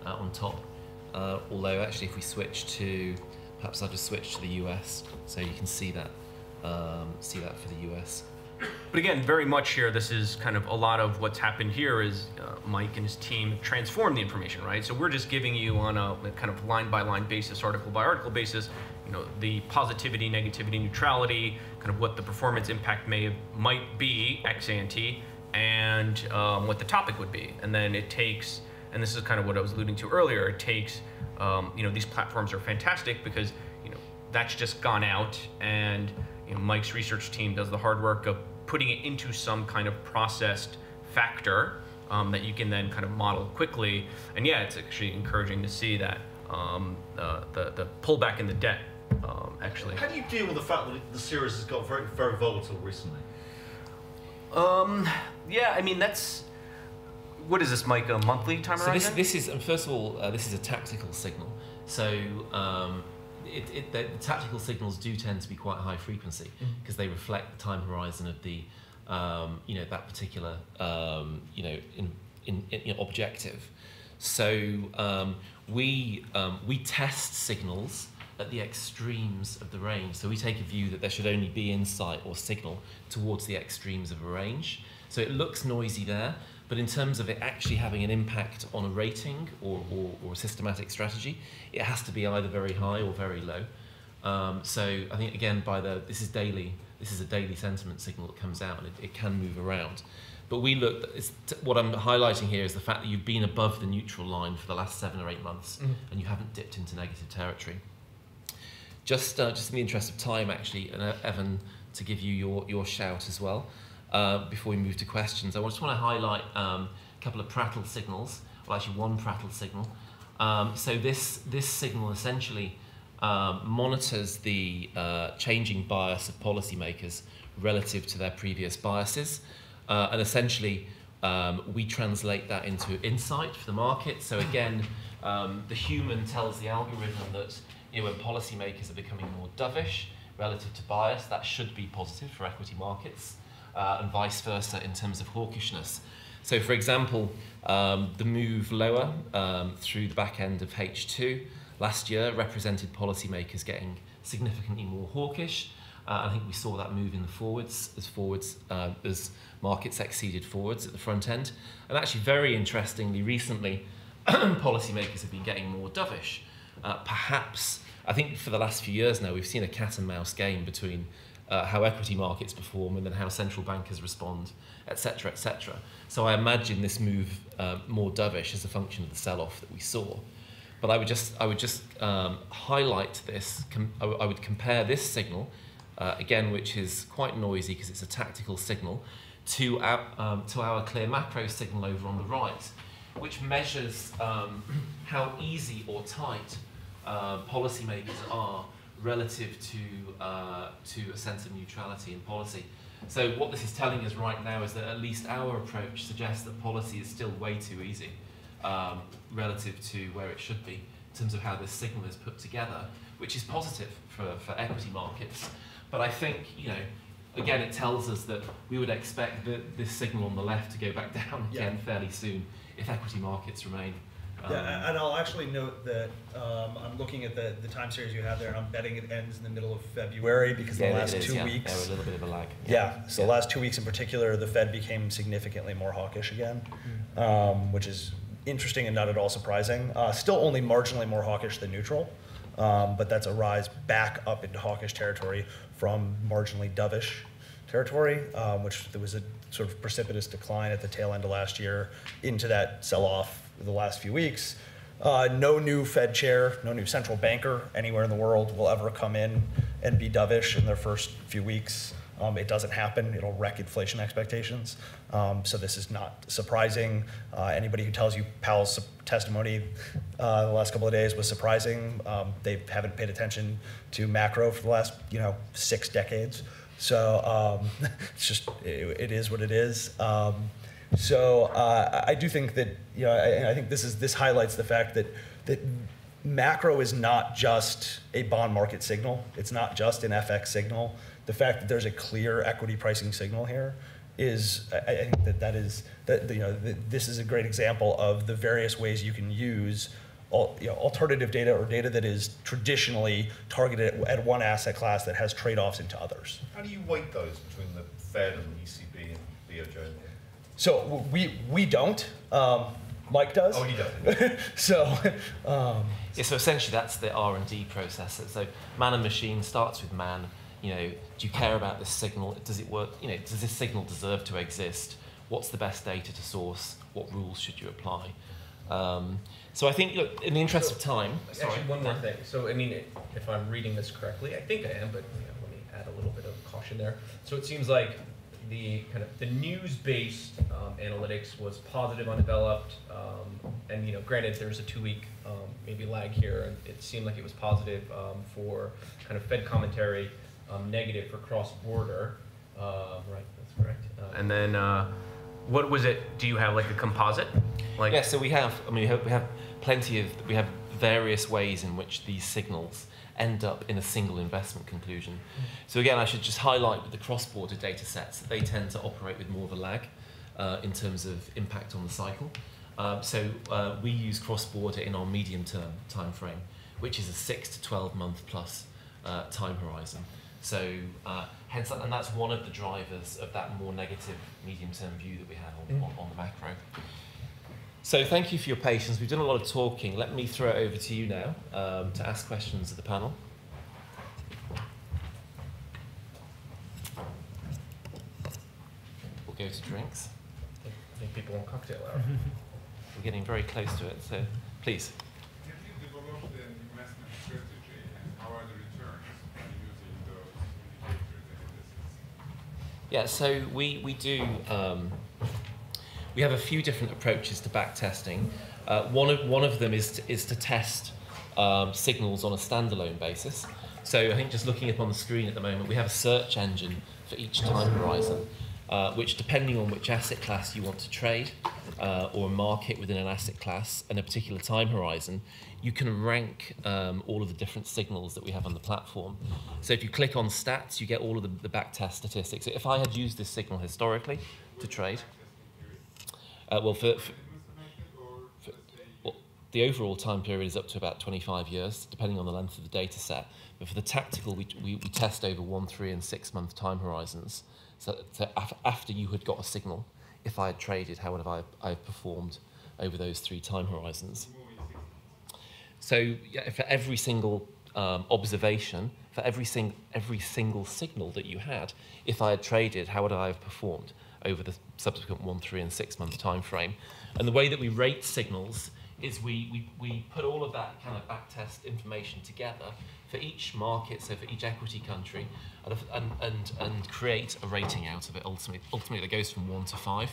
S1: on top. Although actually, if we switch to, perhaps I'll just switch to the U.S. so you can see that for the U.S.
S4: But again, very much here, this is kind of a lot of what's happened here is Mike and his team transformed the information, right? So we're just giving you on a kind of line-by-line basis, article-by-article basis, you know, the positivity, negativity, neutrality, kind of what the performance impact might be ex ante, and what the topic would be. And then it takes, and this is kind of what I was alluding to earlier, it takes, you know, these platforms are fantastic because, you know, that's just gone out, and, you know, Mike's research team does the hard work of putting it into some kind of processed factor that you can then kind of model quickly. And yeah, it's actually encouraging to see that the pullback in the debt actually.
S5: How do you deal with the fact that the series has got very, very volatile recently?
S4: Yeah, I mean, that's, what is this, Mike, a monthly time horizon?
S1: So this is, first of all, this is a tactical signal. So the tactical signals do tend to be quite high frequency because they reflect the time horizon of the, you know, that particular, you know, in objective. So we test signals at the extremes of the range. So we take a view that there should only be insight or signal towards the extremes of a range. So it looks noisy there, But in terms of it actually having an impact on a rating or a systematic strategy, it has to be either very high or very low. So I think, again, this is a daily sentiment signal that comes out, and it can move around. But what I'm highlighting here is the fact that you've been above the neutral line for the last 7 or 8 months, and you haven't dipped into negative territory. Just in the interest of time, actually, and Evan, to give you your shout as well, before we move to questions, I just want to highlight a couple of prattle signals, well, actually one prattle signal. So this signal essentially monitors the changing bias of policymakers relative to their previous biases. And essentially, we translate that into insight for the market. So again, the human tells the algorithm that when policymakers are becoming more dovish relative to bias, that should be positive for equity markets, and vice versa in terms of hawkishness. So for example, the move lower through the back end of H2 last year represented policymakers getting significantly more hawkish. I think we saw that move in the forwards as markets exceeded forwards at the front end. And actually, very interestingly, recently, policymakers have been getting more dovish. Perhaps, I think for the last few years now, we've seen a cat and mouse game between how equity markets perform and then how central bankers respond, et cetera, et cetera. So I imagine this move more dovish as a function of the sell-off that we saw. But I would just highlight this. I would compare this signal, again, which is quite noisy because it's a tactical signal, to our clear macro signal over on the right, which measures how easy or tight policymakers are relative to a sense of neutrality in policy. So what this is telling us right now is that at least our approach suggests that policy is still way too easy relative to where it should be in terms of how this signal is put together, which is positive for equity markets. But I think, again, it tells us that we would expect this signal on the left to go back down again fairly soon if equity markets remain.
S2: Yeah, and I'll actually note that I'm looking at the time series you have there, and I'm betting it ends in the middle of February because the last 2 weeks.
S1: There were a little bit of a lag.
S2: So the last 2 weeks in particular, the Fed became significantly more hawkish again, which is interesting and not at all surprising. Still only marginally more hawkish than neutral, but that's a rise back up into hawkish territory from marginally dovish territory, which there was a sort of precipitous decline at the tail end of last year into that sell-off the last few weeks. No new Fed chair, no new central banker anywhere in the world will ever come in and be dovish in their first few weeks. It doesn't happen. It'll wreck inflation expectations. So this is not surprising. Anybody who tells you Powell's testimony the last couple of days was surprising. They haven't paid attention to macro for the last 6 decades. So it's just, it is what it is. So I do think that, I think this highlights the fact that macro is not just a bond market signal. It's not just an FX signal. The fact that there's a clear equity pricing signal here is, I think this is a great example of the various ways you can use alternative data or data that is traditionally targeted at one asset class that has trade-offs into others.
S5: How do you weight those between the Fed and the ECB and BOJ?
S2: So we don't. Mike does.
S5: Oh, he does.
S2: So
S1: essentially that's the R&D process. So man and machine starts with man. Do you care about this signal? Does it work? Does this signal deserve to exist? What's the best data to source? What rules should you apply? So I think, look, in the interest of time.
S6: Actually, one more thing. So if I'm reading this correctly, I think I am, but let me add a little bit of caution there. So it seems like the news-based analytics was positive, undeveloped, and granted there's a 2-week maybe lag here, and it seemed like it was positive for kind of Fed commentary, negative for cross-border. Right, that's correct.
S4: And then what was it? Do you have like a composite?
S1: Yeah, so we have various ways in which these signals end up in a single investment conclusion. So again, I should just highlight with the cross-border data sets that they tend to operate with more of a lag in terms of impact on the cycle. So we use cross-border in our medium-term time frame, which is a 6 to 12 month plus time horizon. So hence, and that's one of the drivers of that more negative medium-term view that we have on the macro. So thank you for your patience. We've done a lot of talking. Let me throw it over to you now to ask questions of the panel. We'll go to drinks.
S6: I think people want cocktail hour.
S1: We're getting very close to it, so please.
S7: Have you developed an investment strategy, and how are the returns by using those indicators and indices?
S1: Yeah, so we do. We have a few different approaches to back testing. One of them is to test signals on a standalone basis. So I think just looking up on the screen at the moment, we have a search engine for each time horizon, which, depending on which asset class you want to trade or a market within an asset class and a particular time horizon, you can rank all of the different signals that we have on the platform. So if you click on stats, you get all of the back test statistics. If I had used this signal historically to trade, well, the overall time period is up to about 25 years, depending on the length of the data set. But for the tactical, we test over 1, 3, and 6 month time horizons. So after you had got a signal, if I had traded, how would I have performed over those 3 time horizons? So yeah, for every single observation, for every single signal that you had, if I had traded, how would I have performed over the subsequent 1, 3, and 6 month time frame? And the way that we rate signals is we put all of that kind of backtest information together for each market, so for each equity country, and create a rating out of it ultimately that goes from 1 to 5.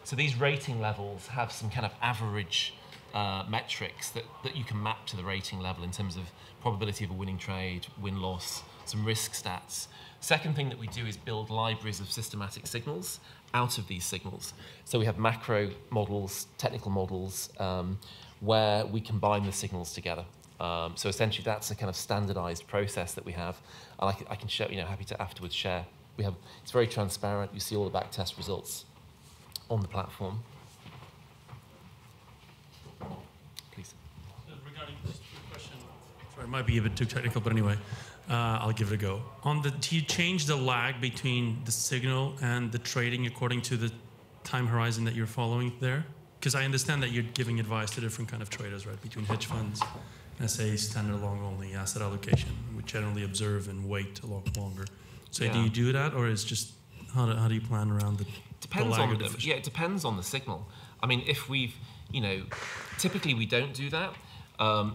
S1: So these rating levels have some kind of average metrics that you can map to the rating level in terms of probability of a winning trade, win-loss, some risk stats. Second thing that we do is build libraries of systematic signals out of these signals. So we have macro models, technical models, where we combine the signals together. So essentially that's a kind of standardized process that we have. And I can show, happy to afterwards share. It's very transparent. You see all the backtest results on the platform. Please.
S8: Regarding this question, sorry, it might be a bit too technical, but anyway, I'll give it a go. Do you change the lag between the signal and the trading according to the time horizon that you're following there? Because I understand that you're giving advice to different kind of traders, right? Between hedge funds, SAs, standard long only, asset allocation, we generally observe and wait a lot longer. So yeah. Do you do that, or is just how do you plan around the lag?
S1: It depends on the signal. I mean, if we've, typically we don't do that.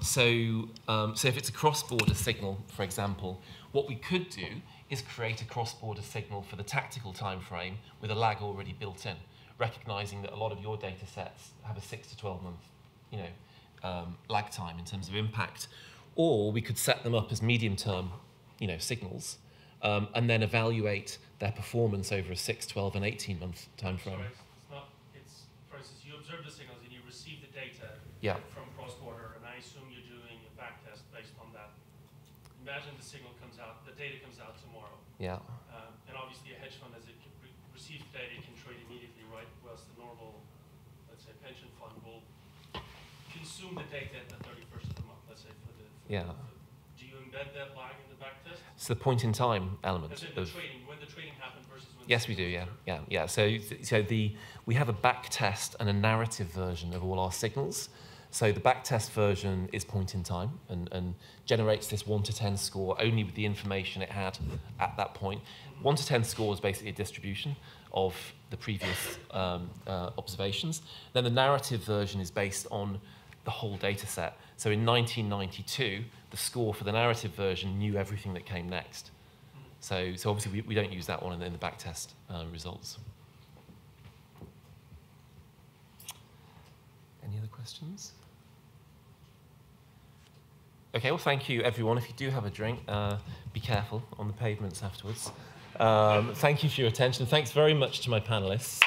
S1: So if it's a cross-border signal, for example, what we could do is create a cross-border signal for the tactical time frame with a lag already built in, recognizing that a lot of your data sets have a 6 to 12 month, lag time in terms of impact. Or we could set them up as medium-term, signals, and then evaluate their performance over a 6, 12, and 18-month time frame.
S8: Sorry, it's for instance, you observe the signals and you receive the data from cross-border, and I assume you're doing a back test based on that. Imagine the signal comes out, the data comes out tomorrow.
S1: Yeah.
S8: And obviously a hedge fund, as it receives the data, it can trade immediately, right? Whilst the normal, let's say, pension fund will consume the data at the 31st of the month, let's say, do you embed that lag in the back test?
S1: It's the point in time element.
S8: When the trading happened versus when
S1: yes, we do, yeah. So we have a back test and a narrative version of all our signals. So the back test version is point in time and generates this 1 to 10 score only with the information it had at that point. 1 to 10 score is basically a distribution of the previous observations. Then the narrative version is based on the whole data set. So in 1992, the score for the narrative version knew everything that came next. So obviously we don't use that one in the backtest results. Any other questions? Okay, well, thank you, everyone. If you do have a drink, be careful on the pavements afterwards. Thank you for your attention. Thanks very much to my panelists.